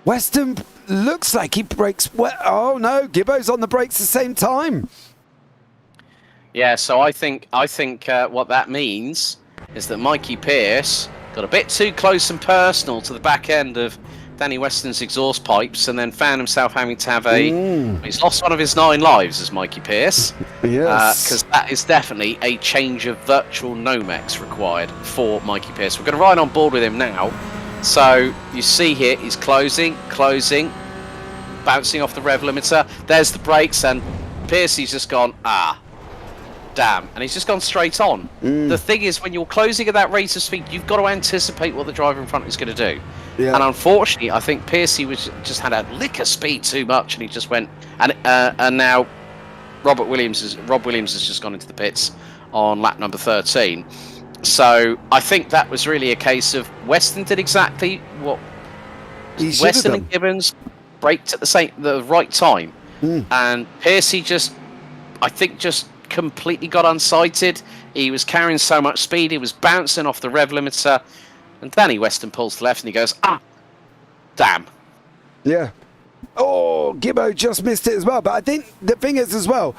Weston looks like he brakes. Oh no, Gibbo's on the brakes at the same time. Yeah, so I think what that means is that Mikey Pearce got a bit too close and personal to the back end of Danny Weston's exhaust pipes, and then found himself having to have he's lost one of his 9 lives as Mikey Pearce. Yes. Because that is definitely a change of virtual Nomex required for Mikey Pearce. We're going to ride on board with him now. So you see here, he's closing, bouncing off the rev limiter. There's the brakes, and Pearcey's just gone, damn, and he's just gone straight on. The thing is, when you're closing at that rate of speed, you've got to anticipate what the driver in front is going to do. Yeah. And unfortunately, I think Pearcey just had a lick of speed too much, and he just went. And now Rob Williams has just gone into the pits on lap number 13. So I think that was really a case of Weston did exactly what Weston and Gibbons braked at the right time, and Pearcey just completely got unsighted. He was carrying so much speed, he was bouncing off the rev limiter, and Danny Weston pulls to the left and he goes, damn. Yeah. Oh, Gibbo just missed it as well. But I think the thing is as well,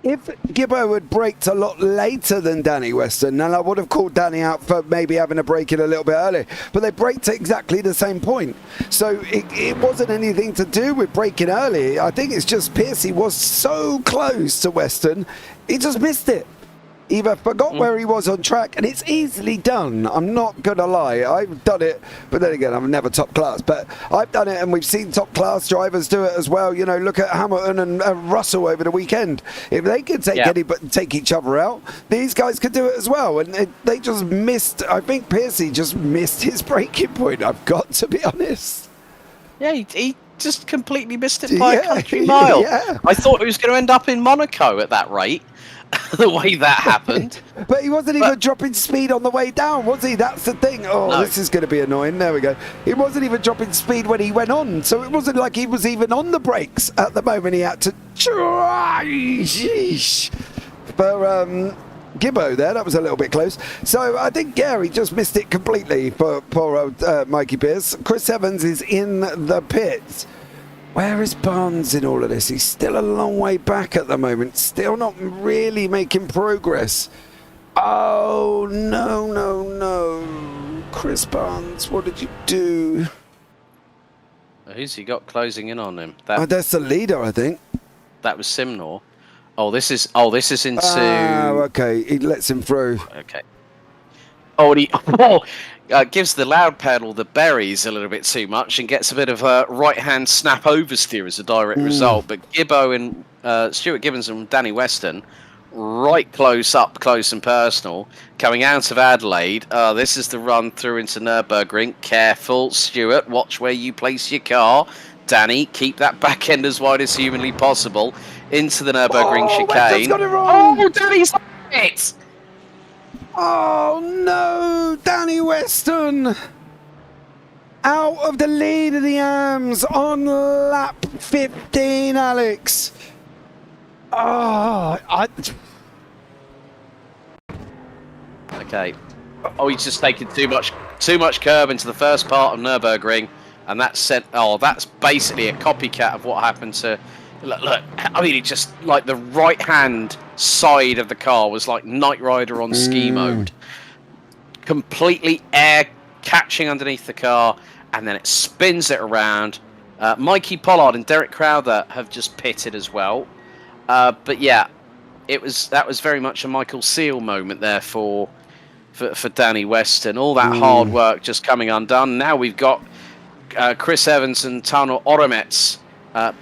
if Gibbo had braked a lot later than Danny Weston, then I would have called Danny out for maybe having a break in a little bit early. But they braked at exactly the same point. So it wasn't anything to do with braking early. I think it's just Pearcey was so close to Weston, he just missed it. Either forgot where he was on track, and it's easily done. I'm not going to lie. I've done it, but then again, I'm never top class. But I've done it, and we've seen top class drivers do it as well. You know, look at Hamilton and Russell over the weekend. If they could take each other out, these guys could do it as well. And they just missed. I think Pearcey just missed his braking point. I've got to be honest. Yeah, he just completely missed it by a country mile. Yeah. I thought he was going to end up in Monaco at that rate. The way that happened. But he wasn't even dropping speed on the way down, was he? That's the thing. Oh, no. This is going to be annoying. There we go. He wasn't even dropping speed when he went on, so it wasn't like he was even on the brakes at the moment. He had to try. Sheesh. For Gibbo there, that was a little bit close. So I think Gary just missed it completely for poor old Mikey Pearce. Chris Evans is in the pits. Where is Barnes in all of this? He's still a long way back at the moment. Still not really making progress. Oh, no. Chris Barnes, what did you do? Who's he got closing in on him? That's the leader, I think. That was Simnor. This is into... Oh, okay. He lets him through. Okay. And he... gives the loud pedal the berries a little bit too much and gets a bit of a right-hand snap oversteer as a direct result. But Gibbo and Stuart Gibbons and Danny Weston, right close and personal, coming out of Adelaide. This is the run through into Nurburgring. Careful, Stuart. Watch where you place your car. Danny, keep that back end as wide as humanly possible into the Nurburgring chicane. Weston's got it wrong. Oh, Danny's it! Oh no, Danny Weston out of the lead of the AMS on lap 15, Alex. Okay. He's just taken too much curb into the first part of Nurburgring, and that's basically a copycat of what happened to. Look, I mean, it just like the right-hand side of the car was like Knight Rider on ski mode. Completely air catching underneath the car, and then it spins it around. Mikey Pollard and Derek Crowther have just pitted as well. But yeah, that was very much a Michael Seal moment there for Danny Weston. All that hard work just coming undone. Now we've got Chris Evans and Tano Oromets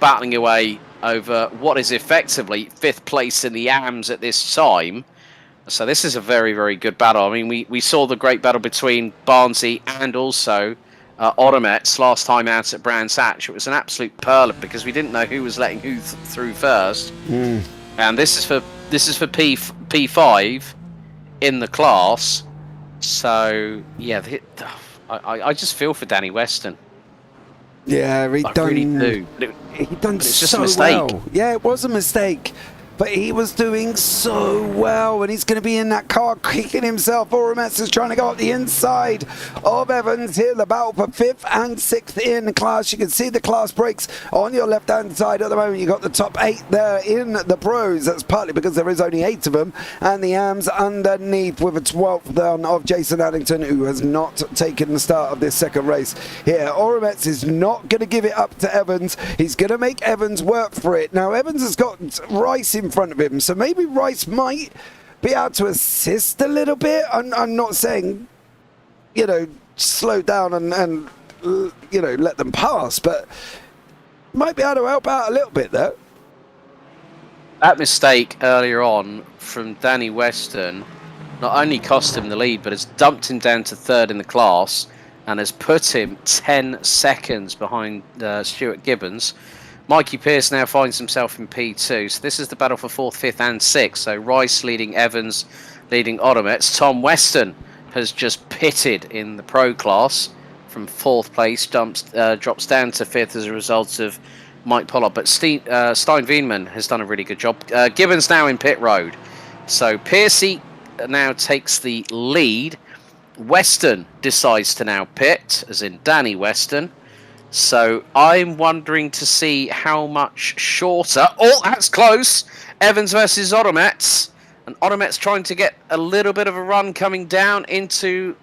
battling away over what is effectively 5th place in the AMS at this time. So this is a very, very good battle. I mean, we saw the great battle between Barnesy and also Oromets last time out at Brands Hatch. It was an absolute pearler because we didn't know who was letting who through first. And this is for P5 in the class. So yeah, I just feel for Danny Weston. Yeah, I really do. He done it's just so a mistake. well. Yeah, it was a mistake. But he was doing so well, and he's going to be in that car kicking himself. Oromets is trying to go up the inside of Evans here. The battle for 5th and 6th in the class. You can see the class breaks on your left-hand side at the moment. You've got the top 8 there in the pros. That's partly because there is only 8 of them. And the AMs underneath with a 12th down of Jason Addington, who has not taken the start of this second race here. Oromets is not going to give it up to Evans. He's going to make Evans work for it. Now, Evans has got Rice in front of him, so maybe Rice might be able to assist a little bit. I'm not saying, slow down and let them pass, but might be able to help out a little bit there. That mistake earlier on from Danny Weston not only cost him the lead, but has dumped him down to 3rd in the class and has put him 10 seconds behind Stuart Gibbons. Mikey Pearce now finds himself in P2. So this is the battle for 4th, 5th and 6th. So Rice leading Evans, leading Oromets. Tom Weston has just pitted in the pro class from 4th place, drops down to 5th as a result of Mike Pollard. But Stein Wienman has done a really good job. Gibbons now in pit road. So Piercy now takes the lead. Weston decides to now pit, as in Danny Weston. So I'm wondering to see how much shorter. Oh, that's close. Evans versus Oromets. And Oromets trying to get a little bit of a run coming down into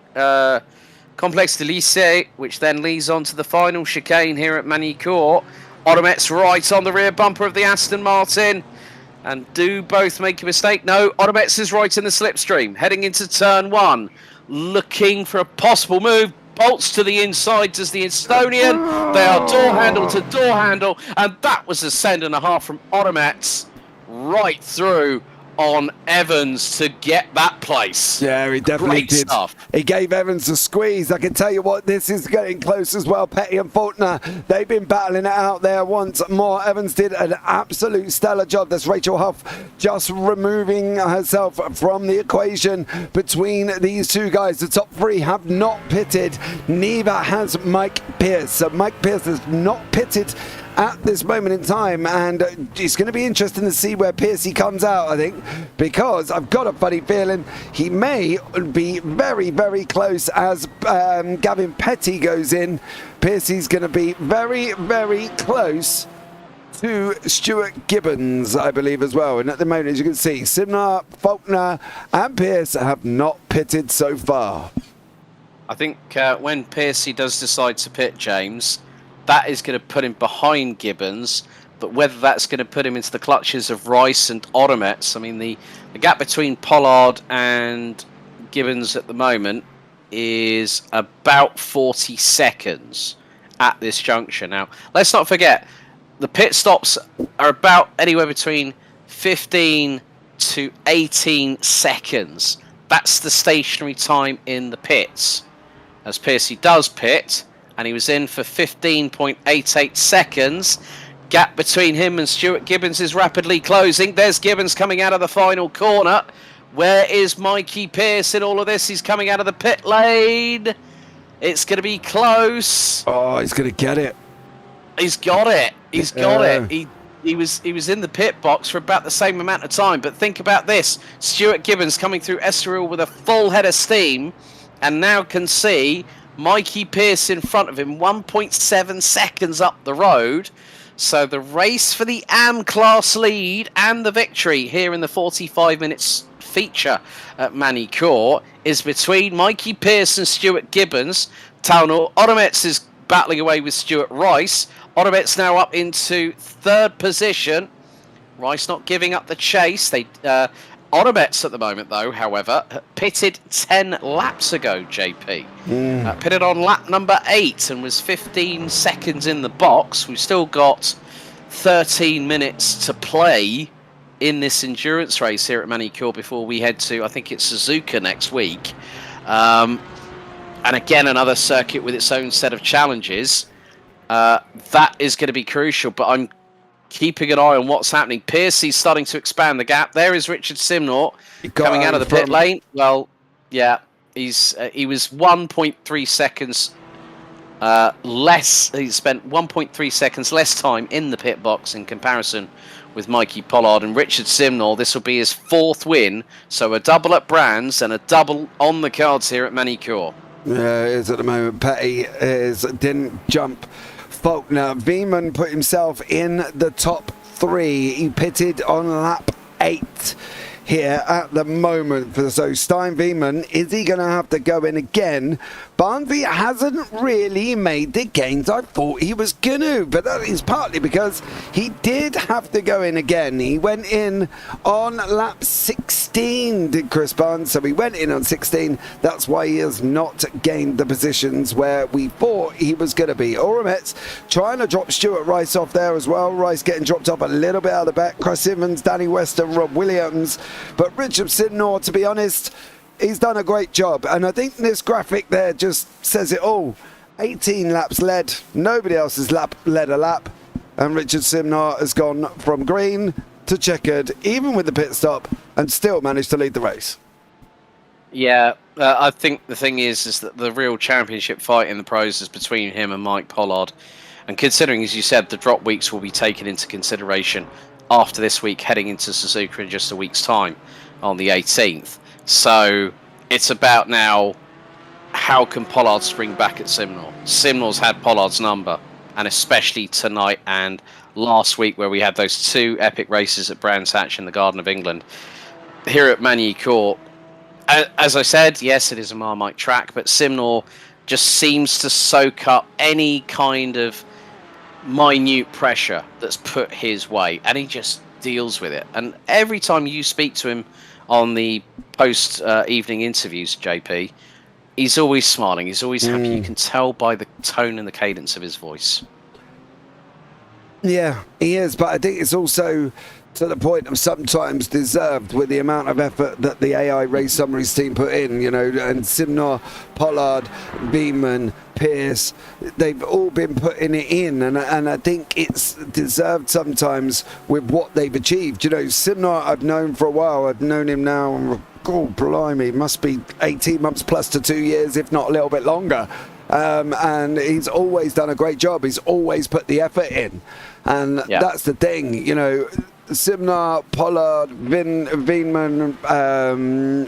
Complex de Lycée, which then leads on to the final chicane here at Magny Cours. Oromets right on the rear bumper of the Aston Martin. And do both make a mistake? No, Oromets is right in the slipstream, heading into turn 1, looking for a possible move. Bolts to the inside as the Estonian. They are door handle to door handle, and that was a send and a half from Oromets right through on Evans to get that place. Yeah, he definitely Great did. Stuff. He gave Evans a squeeze. I can tell you what, this is getting close as well. Petty and Faulkner, they've been battling it out there once more. Evans did an absolute stellar job. That's Rachel Huff just removing herself from the equation between these two guys. The top 3 have not pitted. Neither has Mike Pearce. So Mike Pearce has not pitted at this moment in time, and it's going to be interesting to see where Piercy comes out, I think, because I've got a funny feeling he may be very, very close as Gavin Petty goes in. Piercy's going to be very, very close to Stuart Gibbons, I believe, as well. And at the moment, as you can see, Simner, Faulkner and Pearce have not pitted so far. I think when Piercy does decide to pit, James, that is going to put him behind Gibbons, but whether that's going to put him into the clutches of Rice and Oromets, I mean, the gap between Pollard and Gibbons at the moment is about 40 seconds at this juncture. Now, let's not forget, the pit stops are about anywhere between 15 to 18 seconds. That's the stationary time in the pits. As Piercy does pit, and he was in for 15.88 seconds. Gap between him and Stuart Gibbons is rapidly closing. There's Gibbons coming out of the final corner. Where is Mikey Pearce in all of this? He's coming out of the pit lane. It's going to be close. Oh, he's going to get it. He's got it. He's got it. He was in the pit box for about the same amount of time. But think about this. Stuart Gibbons coming through Estoril with a full head of steam, and now can see Mikey Pearce in front of him, 1.7 seconds up the road. So the race for the AM class lead and the victory here in the 45 minutes feature at Magny Cours is between Mikey Pearce and Stuart Gibbons. Tauno Oromets is battling away with Stuart Rice. Oromets now up into 3rd position. Rice not giving up the chase. Onomets at the moment, though, however, pitted 10 laps ago, JP. Pitted on lap number 8 and was 15 seconds in the box. We've still got 13 minutes to play in this endurance race here at Manicure before we head to, I think it's Suzuka next week. And again, another circuit with its own set of challenges. That is going to be crucial, but I'm keeping an eye on what's happening. Piercy's starting to expand the gap. There is Richard Simnort coming out of the pit lane. Well, yeah, he was 1.3 seconds less. He spent 1.3 seconds less time in the pit box in comparison with Mikey Pollard and Richard Simnor. This will be his 4th win, so a double at Brands and a double on the cards here at Manicure. Yeah, it is at the moment. Petty didn't jump Faulkner. Veman put himself in the top 3. He pitted on lap 8 here at the moment. So Stein Veman, is he going to have to go in again? Barnsley hasn't really made the gains I thought he was going to, but that is partly because he did have to go in again. He went in on lap 16, did Chris Barnes, so he went in on 16. That's why he has not gained the positions where we thought he was going to be. Oramets trying to drop Stuart Rice off there as well. Rice getting dropped off a little bit out of the back. Chris Evans, Danny Weston, Rob Williams. But Richard Sidnor, to be honest, he's done a great job, and I think this graphic there just says it all. 18 laps led, nobody else has led a lap, and Richard Simnor has gone from green to checkered, even with the pit stop, and still managed to lead the race. Yeah, I think the thing is that the real championship fight in the pros is between him and Mike Pollard, and considering, as you said, the drop weeks will be taken into consideration after this week, heading into Suzuka in just a week's time on the 18th. So it's about now, how can Pollard spring back at Simnor? Simnor's had Pollard's number, and especially tonight and last week where we had those 2 epic races at Brands Hatch in the Garden of England. Here at Manicure, as I said, yes, it is a Marmite track, but Simnor just seems to soak up any kind of minute pressure that's put his way, and he just deals with it. And every time you speak to him on the post evening interviews, JP, he's always smiling, he's always happy. You can tell by the tone and the cadence of his voice. Yeah, he is, but I think it's also to the point of sometimes deserved with the amount of effort that the AI Race Summaries team put in, you know, and Simnor, Pollard, Beeman, Pierce, they've all been putting it in, and I think it's deserved sometimes with what they've achieved. You know, Simnor I've known for a while. I've known him now, oh, blimey, must be 18 months plus to 2 years, if not a little bit longer. And he's always done a great job. He's always put the effort in. And that's the thing, you know, Simnor, Pollard, Veenman,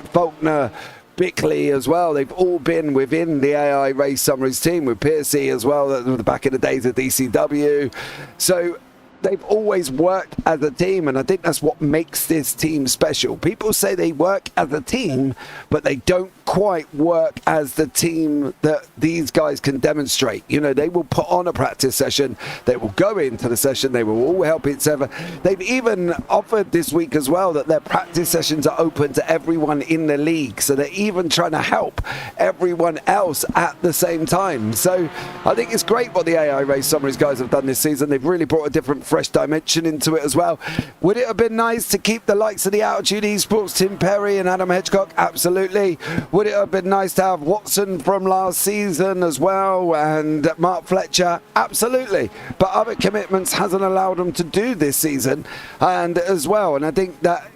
Faulkner, Bickley as well. They've all been within the AI Race Summaries team, with Piercy as well, at the back in the days of DCW. So they've always worked as a team, and I think that's what makes this team special. People say they work as a team, but they don't quite work as the team that these guys can demonstrate. You know, they will put on a practice session, they will go into the session, they will all help each other. They've even offered this week as well that their practice sessions are open to everyone in the league, so they're even trying to help everyone else at the same time. So I think it's great what the AI Race Summaries guys have done this season. They've really brought a different, fresh dimension into it as well. Would it have been nice to keep the likes of the Altitude Esports, Tim Perry and Adam Hedgecock? Absolutely. Would it have been nice to have Watson from last season as well, and Mark Fletcher? Absolutely. But other commitments hasn't allowed them to do this season, and as well, and I think that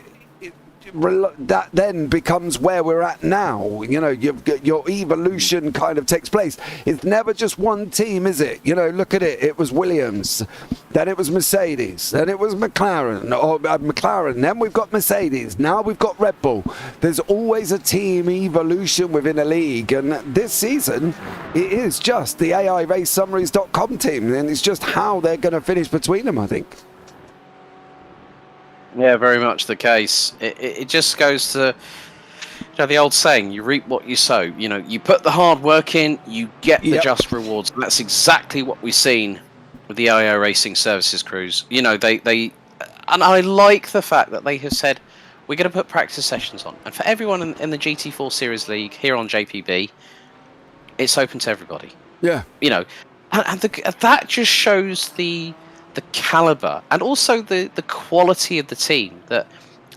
that then becomes where we're at now. You know, your evolution kind of takes place. It's never just one team, is it? You know, look at it. It was Williams, then it was Mercedes, then it was McLaren, then we've got Mercedes, now we've got Red Bull. There's always a team evolution within a league, and this season it is just the AIRaceSummaries.com team, and it's just how they're going to finish between them, I think. Yeah, very much the case. It just goes to, you know, the old saying, you reap what you sow. You know, you put the hard work in, you get the just rewards. And that's exactly what we've seen with the IO Racing Services crews. You know, they and I like the fact that they have said, we're going to put practice sessions on. And for everyone in the GT4 Series League here on JPB, it's open to everybody. Yeah. You know, and that just shows the caliber and also the quality of the team. That,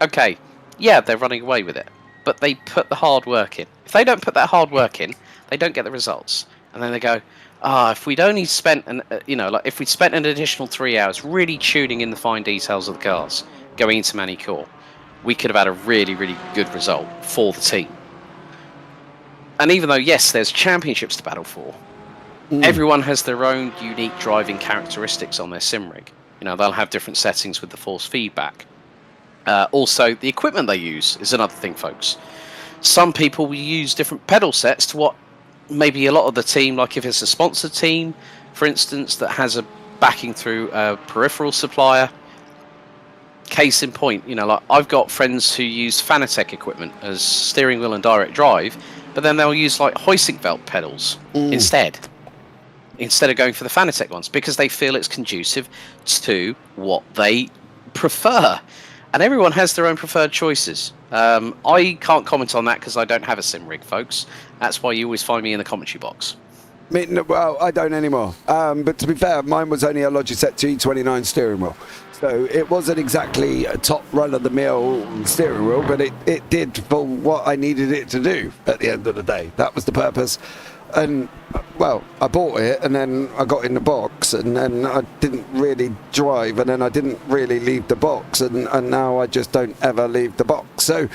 okay, yeah, they're running away with it, but they put the hard work in. If they don't put that hard work in, they don't get the results. And then they go, if we'd only spent if we'd spent an additional 3 hours really tuning in the fine details of the cars going into Magny Cours, we could have had a really, really good result for the team. And even though, yes, there's championships to battle for, everyone has their own unique driving characteristics on their sim rig. You know, they'll have different settings with the force feedback. Also, the equipment they use is another thing, folks. Some people will use different pedal sets to what maybe a lot of the team, like if it's a sponsored team, for instance, that has a backing through a peripheral supplier. Case in point, you know, like I've got friends who use Fanatec equipment as steering wheel and direct drive, but then they'll use like Hoisig-Velt pedals instead of going for the Fanatec ones, because they feel it's conducive to what they prefer. And everyone has their own preferred choices. I can't comment on that because I don't have a sim rig, folks. That's why you always find me in the commentary box. Well, I don't anymore. But to be fair, mine was only a Logitech G29 steering wheel. So it wasn't exactly a top run-of-the-mill steering wheel, but it did for what I needed it to do at the end of the day. That was the purpose. And, well, I bought it, and then I got in the box, and then I didn't really drive, and then I didn't really leave the box, and now I just don't ever leave the box. So,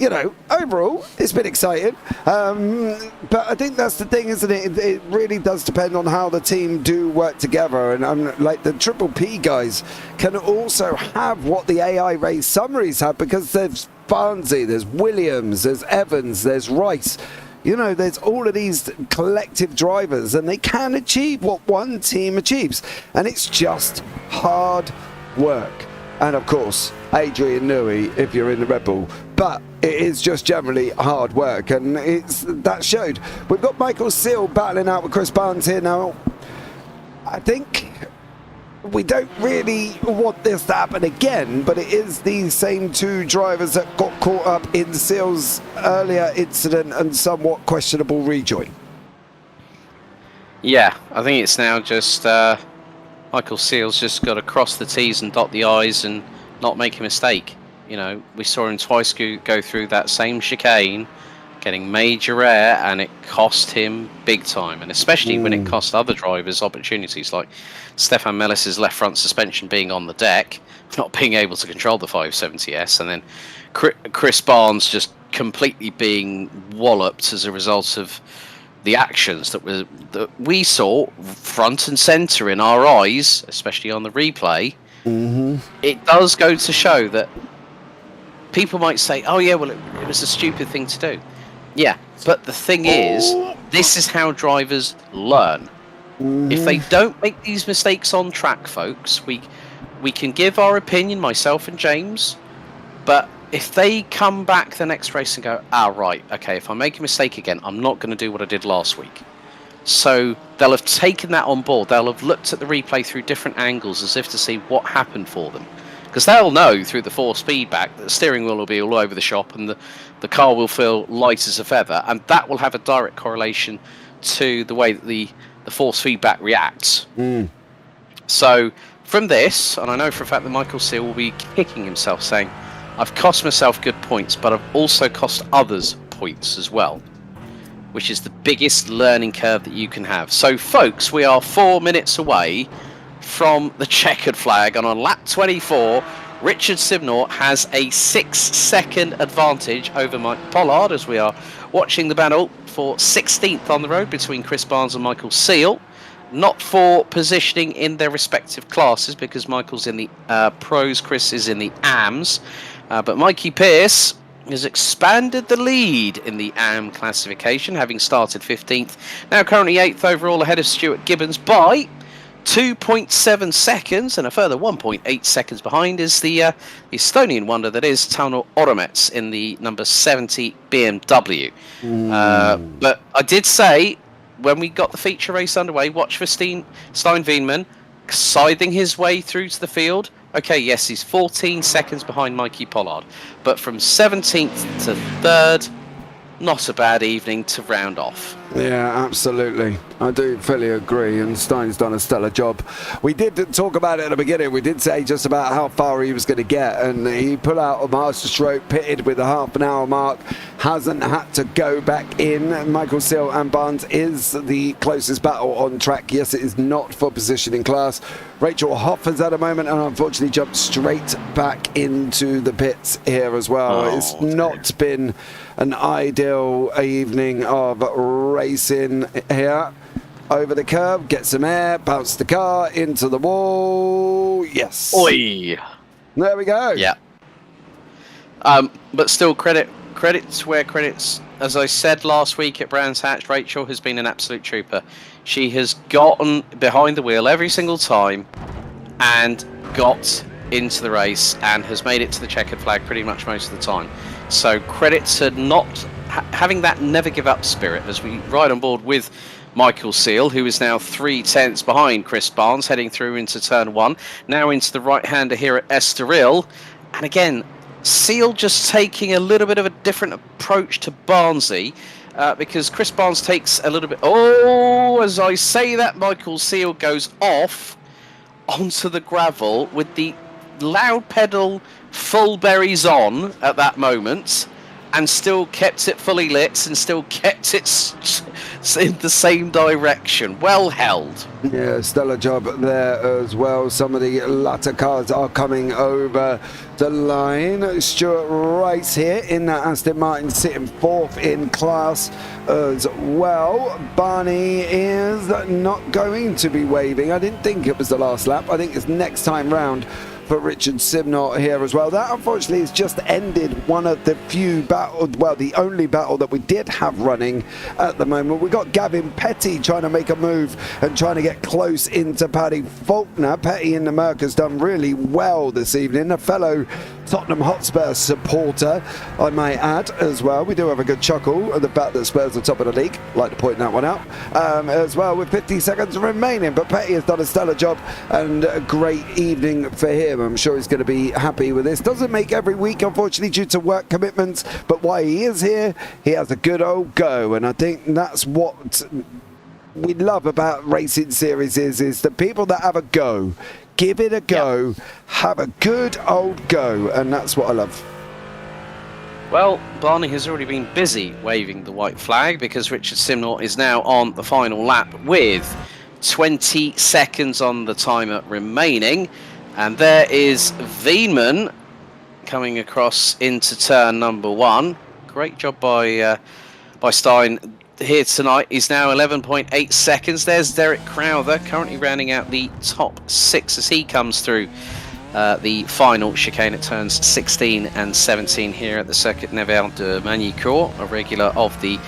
you know, overall, it's been exciting. But I think that's the thing, isn't it? It really does depend on how the team do work together. And like the Triple P guys can also have what the AI race summaries have, because there's Barnsey, there's Williams, there's Evans, there's Rice. You know, there's all of these collective drivers, and they can achieve what one team achieves. And it's just hard work. And of course, Adrian Newey, if you're in the Red Bull. But it is just generally hard work, and that showed. We've got Michael Seal battling out with Chris Barnes here now. I think we don't really want this to happen again, but it is these same two drivers that got caught up in Seal's earlier incident and somewhat questionable rejoin. Yeah, I think it's now just Michael Seal's just got to cross the T's and dot the I's and not make a mistake. You know, we saw him twice go through that same chicane, getting major air, and it cost him big time. And especially when it cost other drivers opportunities, like Stefan Mellis's left front suspension being on the deck, not being able to control the 570S, and then Chris Barnes just completely being walloped as a result of the actions that we saw front and centre in our eyes, especially on the replay. It does go to show that people might say, oh yeah, well it was a stupid thing to do. Yeah, but the thing is, this is how drivers learn. If they don't make these mistakes on track, folks, we can give our opinion, myself and James, but if they come back the next race and go, right, okay, if I make a mistake again, I'm not going to do what I did last week. So they'll have taken that on board. They'll have looked at the replay through different angles as if to see what happened for them. Because they'll know through the force feedback that the steering wheel will be all over the shop and the car will feel light as a feather, and that will have a direct correlation to the way that the force feedback reacts. So from this, and I know for a fact that Michael Seal will be kicking himself saying, I've cost myself good points, but I've also cost others points as well, which is the biggest learning curve that you can have. So folks, we are 4 minutes away from the checkered flag, and on lap 24 Richard Simnor has a 6-second advantage over Mike Pollard as we are watching the battle for 16th on the road between Chris Barnes and Michael Seal. Not for positioning in their respective classes, because Michael's in the pros, Chris is in the AMs, but Mikey Pearce has expanded the lead in the AM classification, having started 15th, now currently 8th overall, ahead of Stuart Gibbons by 2.7 seconds, and a further 1.8 seconds behind is the Estonian wonder that is Tauno Oromets in the number 70 BMW. But I did say, when we got the feature race underway, watch for Stein Wienemann scything his way through to the field, Okay, yes, he's 14 seconds behind Mikey Pollard. But from 17th to 3rd, not a bad evening to round off. Yeah, absolutely. I do fully agree, and Stein's done a stellar job. We did talk about it at the beginning. We did say just about how far he was going to get, and he put out a master stroke, pitted with a half-an-hour mark, hasn't had to go back in. Michael Seal and Barnes is the closest battle on track. Yes, it is not for positioning class. Rachel Hoffer's at a moment, and unfortunately jumped straight back into the pits here as well. It's not been an ideal evening of racing here. Over the curb, get some air, bounce the car into the wall. Yes. Oi. There we go. Yeah. But still, credits where credits. As I said last week at Brands Hatch, Rachel has been an absolute trooper. She has gotten behind the wheel every single time and got into the race and has made it to the checkered flag pretty much most of the time. So credits to not having that never give up spirit as we ride on board with Michael Seal, who is now 3/10 behind Chris Barnes, heading through into turn 1, now into the right-hander here at Estoril. And again, Seal just taking a little bit of a different approach to Barnesy, because Chris Barnes takes a little bit... Oh, as I say that, Michael Seal goes off onto the gravel with the loud pedal full berries on at that moment, and still kept it fully lit and still kept it in the same direction. Well held. Yeah, stellar job there as well. Some of the latter cars are coming over the line. Stuart Rice here in that Aston Martin, sitting 4th in class as well. Barney is not going to be waving. I didn't think it was the last lap. I think it's next time round for Richard Simnott here as well. That unfortunately has just ended one of the few battles, well, the only battle that we did have running at the moment. We got Gavin Petty trying to make a move and trying to get close into Paddy Faulkner. Petty in the Merc has done really well this evening. A fellow Tottenham Hotspur supporter, I might add, as well. We do have a good chuckle at the fact that Spurs are top of the league. Like to point that one out as well, with 50 seconds remaining. But Petty has done a stellar job and a great evening for him. I'm sure he's going to be happy with this. Doesn't make every week, unfortunately, due to work commitments, but while he is here, he has a good old go, and I think that's what we love about racing series is the people that have a go, give it a go, have a good old go, and that's what I love. Well, Barney has already been busy waving the white flag because Richard Simnott is now on the final lap with 20 seconds on the timer remaining. And there is Veenman coming across into turn number 1. Great job by Stein here tonight. He's now 11.8 seconds. There's Derek Crowther currently rounding out the top 6 as he comes through the final chicane at turns 16 and 17 here at the Circuit Nevers de Magny Cours, a regular of the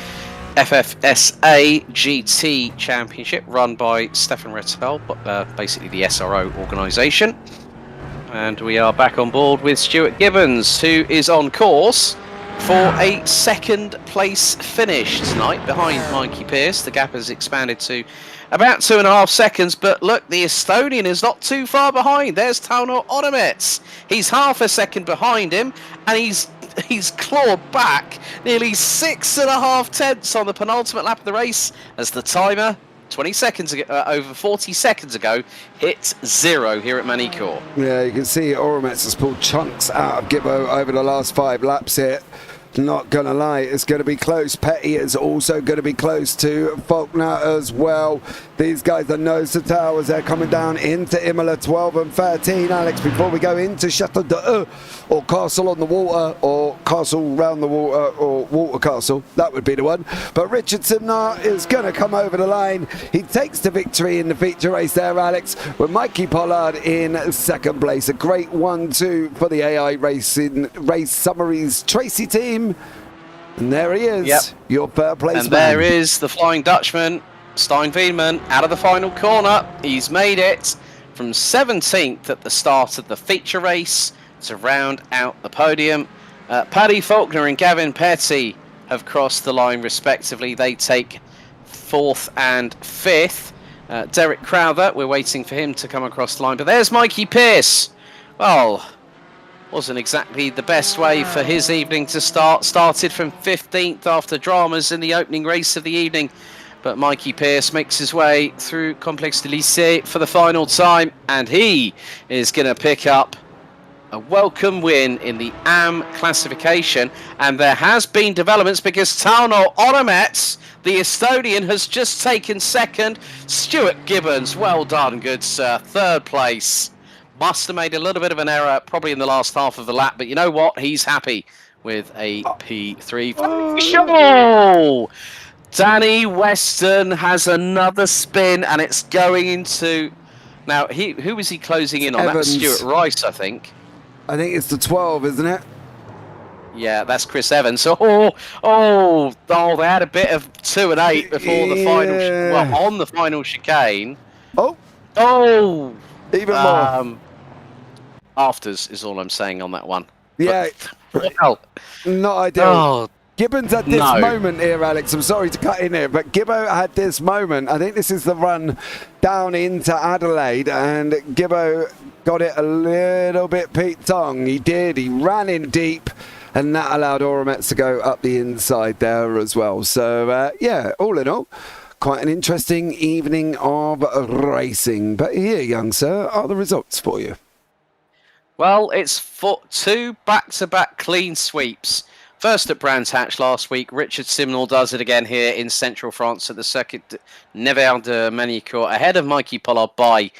FFSA GT Championship run by Stefan Rettel, basically the SRO organisation. And we are back on board with Stuart Gibbons, who is on course for a 2nd place finish tonight behind Mikey Pearce. The gap has expanded to about 2.5 seconds, but look, the Estonian is not too far behind. There's Tauno Odomets. He's half a second behind him, and he's clawed back nearly 6.5 tenths on the penultimate lap of the race as the timer 20 seconds ago, over 40 seconds ago, hit 0 here at Magny Cours. Yeah, you can see Odomets has pulled chunks out of Gibbo over the last 5 laps here. Not gonna lie, it's going to be close. Petty is also going to be close to Faulkner as well. These guys are nose to tail as they're coming down into Imola 12 and 13. Alex, before we go into Chateau d'Eu, or Castle on the Water, or Castle round the water, or Water Castle, that would be the one. But Richard Simnott is going to come over the line. He takes the victory in the feature race there, Alex, with Mikey Pollard in 2nd place. A great 1-2 for the AI Racing Race Summaries Tracy team. And there he is, your third place and man. There is the Flying Dutchman, Stein Veenman, out of the final corner. He's made it from 17th at the start of the feature race to round out the podium. Paddy Faulkner and Gavin Petty have crossed the line respectively. They take 4th and 5th. Derek Crowther, we're waiting for him to come across the line. But there's Mikey Pearce well, wasn't exactly the best way for his evening to start. Started from 15th after dramas in the opening race of the evening. But Mikey Pearce makes his way through Complexe de Lycée for the final time. And he is going to pick up a welcome win in the AM classification. And there has been developments because Tauno Oromets, the Estonian, has just taken second. Stuart Gibbons, well done, good sir. Third place. Must have made a little bit of an error probably in the last half of the lap, but you know what? He's happy with a P3. Oh! Danny Weston has another spin, and it's going into... Now, who was he closing in on? Evans. That was Stuart Rice, I think. I think it's the 12, isn't it? Yeah, that's Chris Evans. Oh, they had a bit of 2 and 8 before the final... Well, on the final chicane. Oh! Even more. Afters is all I'm saying on that one. Yeah. Well, not ideal. oh, Gibbons had this moment here, Alex. I'm sorry to cut in here, but Gibbo had this moment. I think this is the run down into Adelaide, and Gibbo got it a little bit Pete Tong. He did. He ran in deep, and that allowed Oromets to go up the inside there as well. So, yeah, all in all, quite an interesting evening of racing. But here, young sir, are the results for you. well, it's 2 back-to-back clean sweeps. First at Brands Hatch last week, Richard Simnel does it again here in central France at the Circuit Nevers de Manicourt, ahead of Mikey Pollard by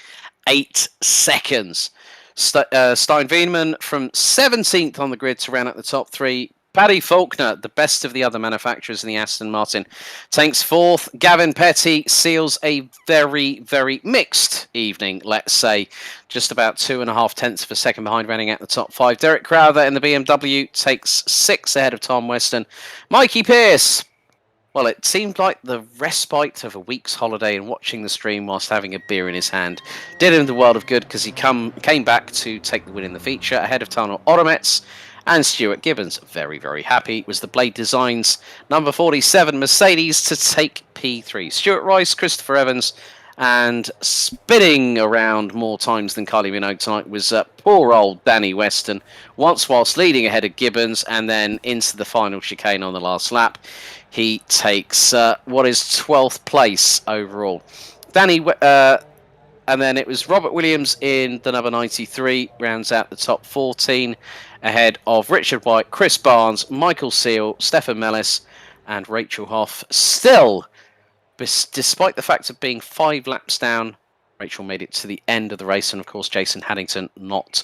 8 seconds. Stein Wienemann from 17th on the grid to round out the top 3. Paddy Faulkner, the best of the other manufacturers in the Aston Martin, tanks 4th. Gavin Petty seals a very, very mixed evening, let's say. Just about 2.5 tenths of a second behind, running out the top 5. Derek Crowther in the BMW takes 6 ahead of Tom Weston. Mikey Pearce. Well, it seemed like the respite of a week's holiday and watching the stream whilst having a beer in his hand did him the world of good, because he came back to take the win in the feature ahead of Tauno Oromets. And Stuart Gibbons, very, very happy, was the Blade Designs number 47 Mercedes to take P3. Stuart Rice, Christopher Evans, and spinning around more times than Kylie Minogue tonight was poor old Danny Weston, whilst leading ahead of Gibbons, and then into the final chicane on the last lap. He takes what is 12th place overall. And then it was Robert Williams in the number 93, rounds out the top 14, ahead of Richard White, Chris Barnes, Michael Seal, Stefan Mellis, and Rachel Hoff. Still, despite the fact of being 5 laps down, Rachel made it to the end of the race, and of course Jason Haddington not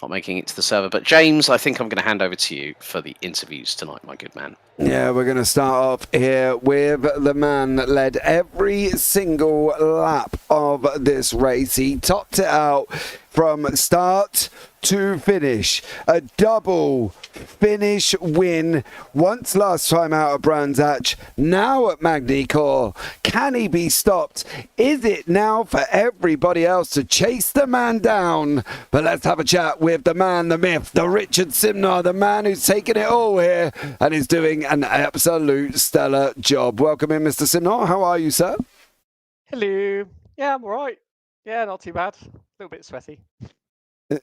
making it to the server. But James, I think I'm going to hand over to you for the interviews tonight, my good man. Yeah, we're going to start off here with the man that led every single lap of this race. He topped it out from start to finish. A double finish win. Once last time out at Brands Hatch, now at Magny Cours. Can he be stopped? Is it now for everybody else to chase the man down? But let's have a chat with the man, the myth, the Richard Simnar, the man who's taken it all here and is doing an absolute stellar job. Welcome in, Mr. Simnar. How are you, sir? Hello. Yeah, I'm all right. Yeah, not too bad. A little bit sweaty.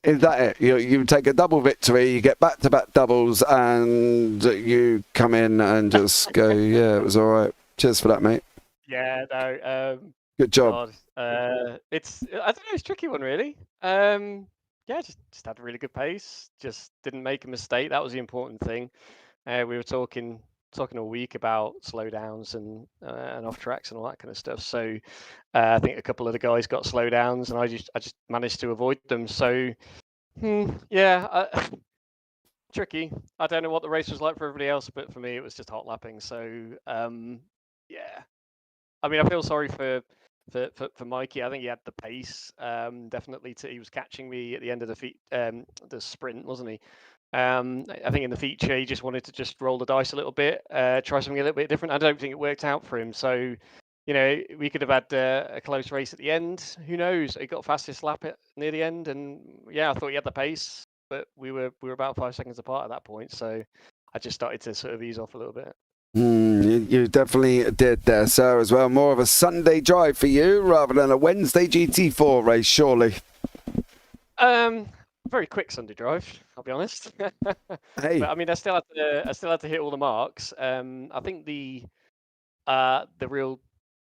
Is that it? You take a double victory, you get back-to-back doubles, and you come in and just go, yeah, it was all right. Cheers for that, mate. Yeah, no. Good job. It's, I don't know, it's a tricky one, really. Yeah, just had a really good pace. Just didn't make a mistake. That was the important thing. We were talking all week about slowdowns and off tracks and all that kind of stuff. So I think a couple of the guys got slowdowns, and I just managed to avoid them. So yeah, tricky. I don't know what the race was like for everybody else, but for me it was just hot lapping. So yeah, I mean, I feel sorry for Mikey. I think he had the pace. Definitely, he was catching me at the end of the sprint, wasn't he? I think in the feature he just wanted to just roll the dice a little bit, try something a little bit different. I don't think it worked out for him. So, you know, we could have had a close race at the end. Who knows? He got fastest lap near the end, and yeah, I thought he had the pace, but we were about 5 seconds apart at that point. So I just started to sort of ease off a little bit. You definitely did there, sir, as well. More of a Sunday drive for you rather than a Wednesday GT4 race, surely. Very quick Sunday drive, I'll be honest. Hey. But I mean, I still had to hit all the marks. I think the real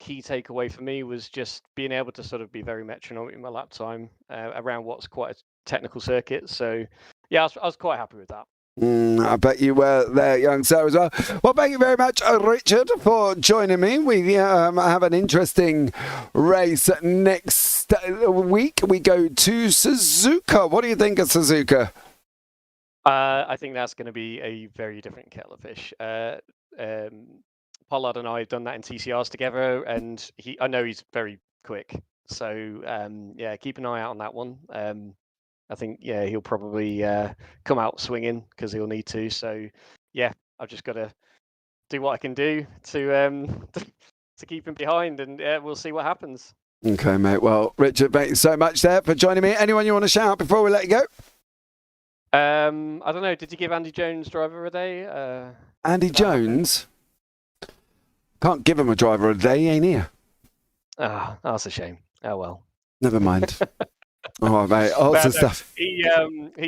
key takeaway for me was just being able to sort of be very metronomic in my lap time around what's quite a technical circuit. So yeah, I was quite happy with that. I bet you were there, young sir, as well. Well, thank you very much, Richard, for joining me. We have an interesting race next week. We go to Suzuka. What do you think of Suzuka? I think that's going to be a very different kettle of fish. Pollard and I have done that in TCRs together, and I know he's very quick. So yeah, keep an eye out on that one. I think he'll probably come out swinging because he'll need to. So yeah, I've just got to do what I can do to keep him behind, and we'll see what happens. Okay, mate. Well, Richard, thank you so much there for joining me. Anyone you want to shout out before we let you go? I don't know. Did you give Andy Jones driver a day? Andy Jones? Can't give him a driver a day, he ain't here. Ah, that's a shame. Oh well. Never mind. Oh, mate, awesome stuff. He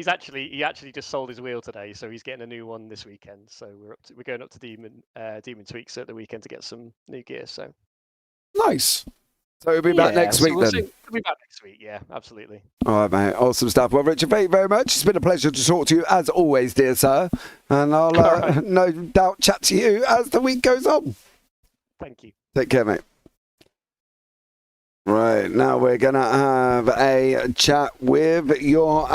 actually just sold his wheel today, so he's getting a new one this weekend. So we're going up to Demon Tweaks at the weekend to get some new gear. So nice. So we'll be back next week then. We'll be back next week. Yeah, absolutely. All right, mate. Awesome stuff. Well, Richard, thank you very much. It's been a pleasure to talk to you as always, dear sir. And I'll no doubt chat to you as the week goes on. Thank you. Take care, mate. Right, now we're going to have a chat with your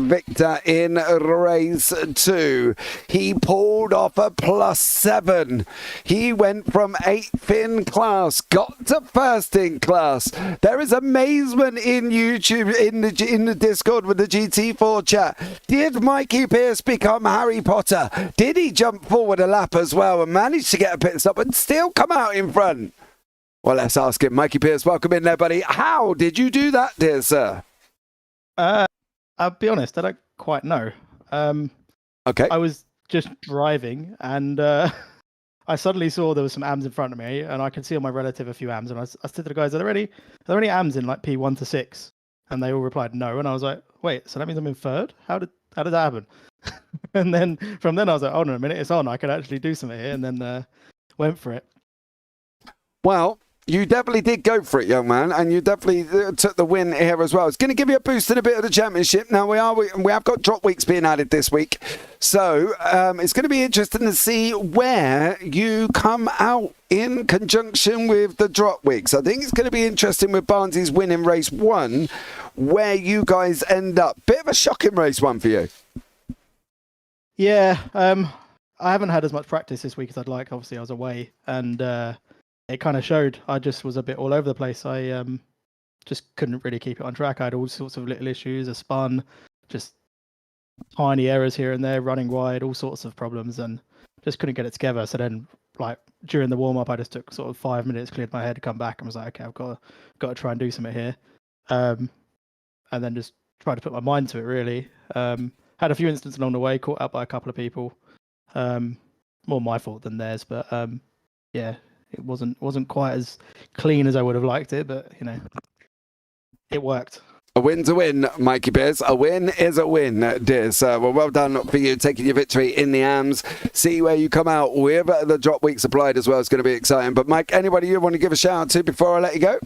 Victor in race 2. He pulled off a +7. He went from 8th in class, got to 1st in class. There is amazement in YouTube, in the Discord with the GT4 chat. Did Mikey Pierce become Harry Potter? Did he jump forward a lap as well and manage to get a pit stop and still come out in front? Well, let's ask him. Mikey Pierce, welcome in there, buddy. How did you do that, dear sir? I'll be honest, I don't quite know. Okay. I was just driving, and I suddenly saw there was some AMs in front of me, and I could see on my relative a few AMs, and I said to the guys, are there any AMs in like P1 to 6? And they all replied no, and I was like, wait, so that means I'm in 3rd? How did that happen? And then from then I was like, hold on a minute, it's on. I can actually do something here, and then went for it. Well, you definitely did go for it, young man, and you definitely took the win here as well. It's going to give you a boost in a bit of the championship. Now, we have got drop weeks being added this week, so it's going to be interesting to see where you come out in conjunction with the drop weeks. I think it's going to be interesting with Barnsley's win in race 1, where you guys end up. Bit of a shocking race 1 for you. Yeah, I haven't had as much practice this week as I'd like. Obviously, I was away, and it kind of showed. I just was a bit all over the place. I just couldn't really keep it on track. I had all sorts of little issues, a spun, just tiny errors here and there, running wide, all sorts of problems, and just couldn't get it together. So then, like during the warm up, I just took sort of 5 minutes, cleared my head, come back, and was like, okay, I've got to try and do something here, and then just tried to put my mind to it. Really, had a few incidents along the way, caught out by a couple of people, more my fault than theirs, but yeah. It wasn't quite as clean as I would have liked it, but, you know, it worked. A win's a win, Mikey Pierce. A win is a win, dear sir. Well done for you taking your victory in the AMs. See where you come out with the drop weeks applied as well. It's going to be exciting. But, Mike, anybody you want to give a shout out to before I let you go?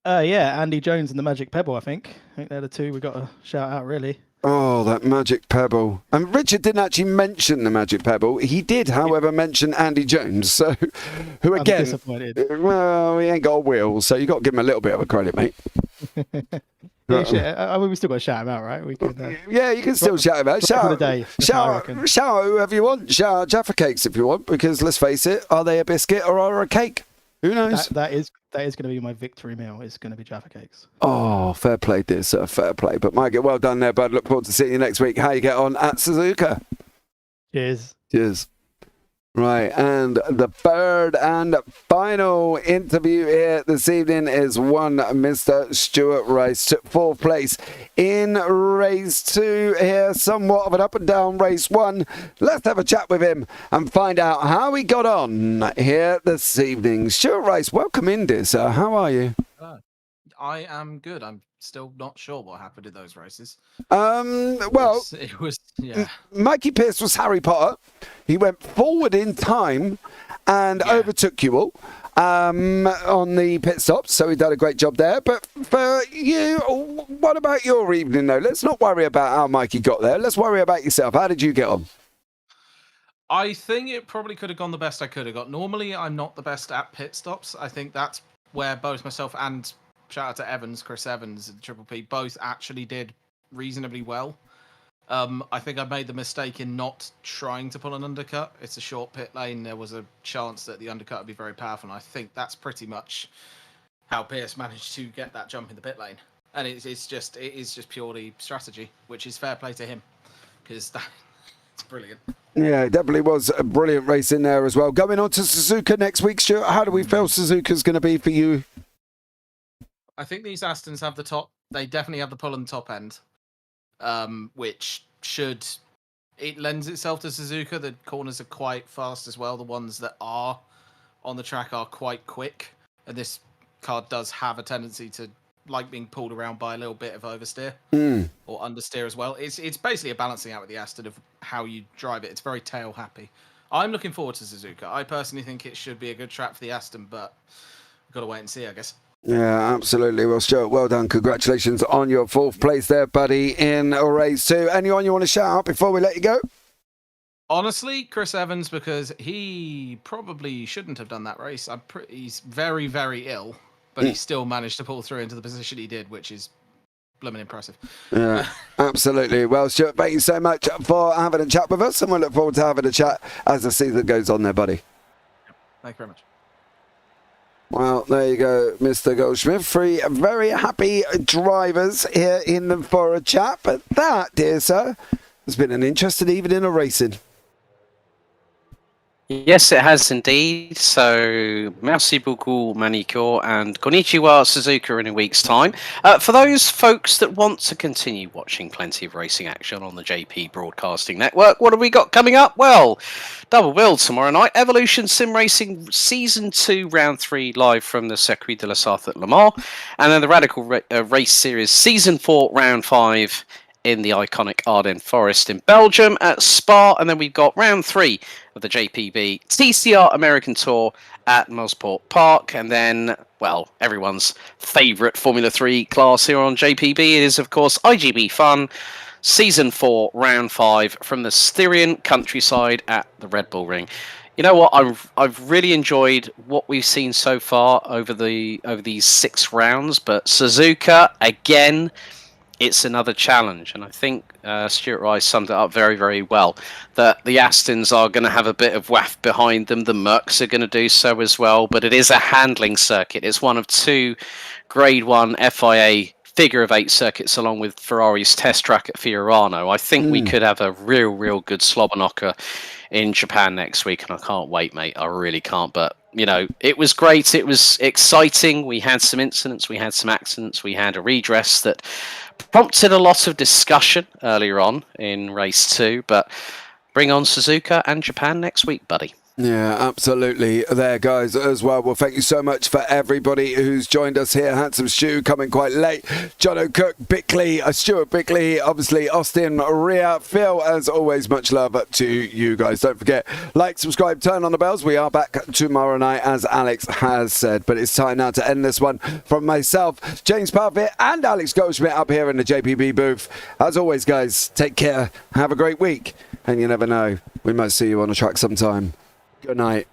Yeah, Andy Jones and the Magic Pebble, I think they're the two we got to shout out, really. Oh, that Magic Pebble. And Richard didn't actually mention the Magic Pebble. He did, however, mention Andy Jones, so who again, I'm disappointed. Well, he ain't got a wheel, so you got to give him a little bit of a credit, mate. Yeah, we still got to shout him out, right? We can, yeah, you can still shout him out. Shout out whoever you want. Shout out Jaffa Cakes if you want, because let's face it, are they a biscuit or are they a cake? Who knows? That is going to be my victory meal. It's going to be Jaffa Cakes. Oh, fair play, dear sir. Fair play. But Mike, well done there, bud. Look forward to seeing you next week. How you get on at Suzuka? Cheers. Cheers. Right, and the third and final interview here this evening is one Mr. Stuart Rice. Took 4th place in race 2 here, somewhat of an up and down race 1. Let's have a chat with him and find out how he got on here this evening. Stuart Rice, welcome in, dear sir. How are you? I am good. I'm still not sure what happened in those races. Well, it was yeah. Mikey Pierce was Harry Potter. He went forward in time and overtook you all on the pit stops, so he did a great job there. But for you, what about your evening, though? Let's not worry about how Mikey got there. Let's worry about yourself. How did you get on? I think it probably could have gone the best I could have got. Normally, I'm not the best at pit stops. I think that's where both myself and shout out to Chris Evans and Triple P, both actually did reasonably well. I think I made the mistake in not trying to pull an undercut. It's a short pit lane. There was a chance that the undercut would be very powerful, and I think that's pretty much how Pierce managed to get that jump in the pit lane. And it is just purely strategy, which is fair play to him, because it's brilliant. Yeah, it definitely was a brilliant race in there as well. Going on to Suzuka next week, Stuart, how do we feel Suzuka's going to be for you? I think these Astons have they definitely have the pull on the top end, which it lends itself to Suzuka. The corners are quite fast as well. The ones that are on the track are quite quick, and this car does have a tendency to like being pulled around by a little bit of oversteer or understeer as well. It's basically a balancing out with the Aston of how you drive it. It's very tail happy. I'm looking forward to Suzuka. I personally think it should be a good track for the Aston, but we've got to wait and see, I guess. Yeah, absolutely. Well, Stuart, well done. Congratulations on your 4th place there, buddy, in race 2. Anyone you want to shout out before we let you go? Honestly, Chris Evans, because he probably shouldn't have done that race. He's very, very ill, but he still managed to pull through into the position he did, which is blooming impressive. Yeah, absolutely. Well, Stuart, thank you so much for having a chat with us, and we'll look forward to having a chat as the season goes on there, buddy. Thank you very much. Well, there you go, Mr. Goldschmidt. 3 very happy drivers here for a chat. But that, dear sir, has been an interesting evening of racing. Yes, it has indeed. So, merci beaucoup, Manicure, and konnichiwa, Suzuka, in a week's time. For those folks that want to continue watching plenty of racing action on the JP Broadcasting Network, what have we got coming up? Well, double bill tomorrow night. Evolution Sim Racing Season 2, Round 3, live from the Circuit de la Sarthe at Le Mans. And then the Radical Race Series Season 4, Round 5, in the iconic Ardennes Forest in Belgium at Spa. And then we've got round 3 of the JPB TCR American Tour at Mosport Park. And then, well, everyone's favourite Formula 3 class here on JPB is, of course, IGB Fun Season 4, Round 5 from the Styrian countryside at the Red Bull Ring. You know what? I've really enjoyed what we've seen so far over these 6 rounds. But Suzuka, again, it's another challenge, and I think Stuart Rice summed it up very, very well, that the Astons are going to have a bit of waft behind them, the Mercs are going to do so as well, but it is a handling circuit. It's one of 2 Grade 1 FIA figure of 8 circuits along with Ferrari's test track at Fiorano. I think we could have a real good slobber knocker in Japan next week, and I can't wait, mate. I really can't, but you know, it was great. It was exciting. We had some incidents, we had some accidents, we had a redress that prompted a lot of discussion earlier on in race 2, but bring on Suzuka and Japan next week, buddy. Yeah, absolutely. There, guys, as well. Well, thank you so much for everybody who's joined us here. Handsome Stu coming quite late. John O'Cook, Bickley, Stuart Bickley, obviously Austin, Ria, Phil, as always, much love to you guys. Don't forget, like, subscribe, turn on the bells. We are back tomorrow night, as Alex has said. But it's time now to end this one from myself, James Parfitt, and Alex Goldschmidt up here in the JPB booth. As always, guys, take care. Have a great week. And you never know, we might see you on the track sometime. Good night.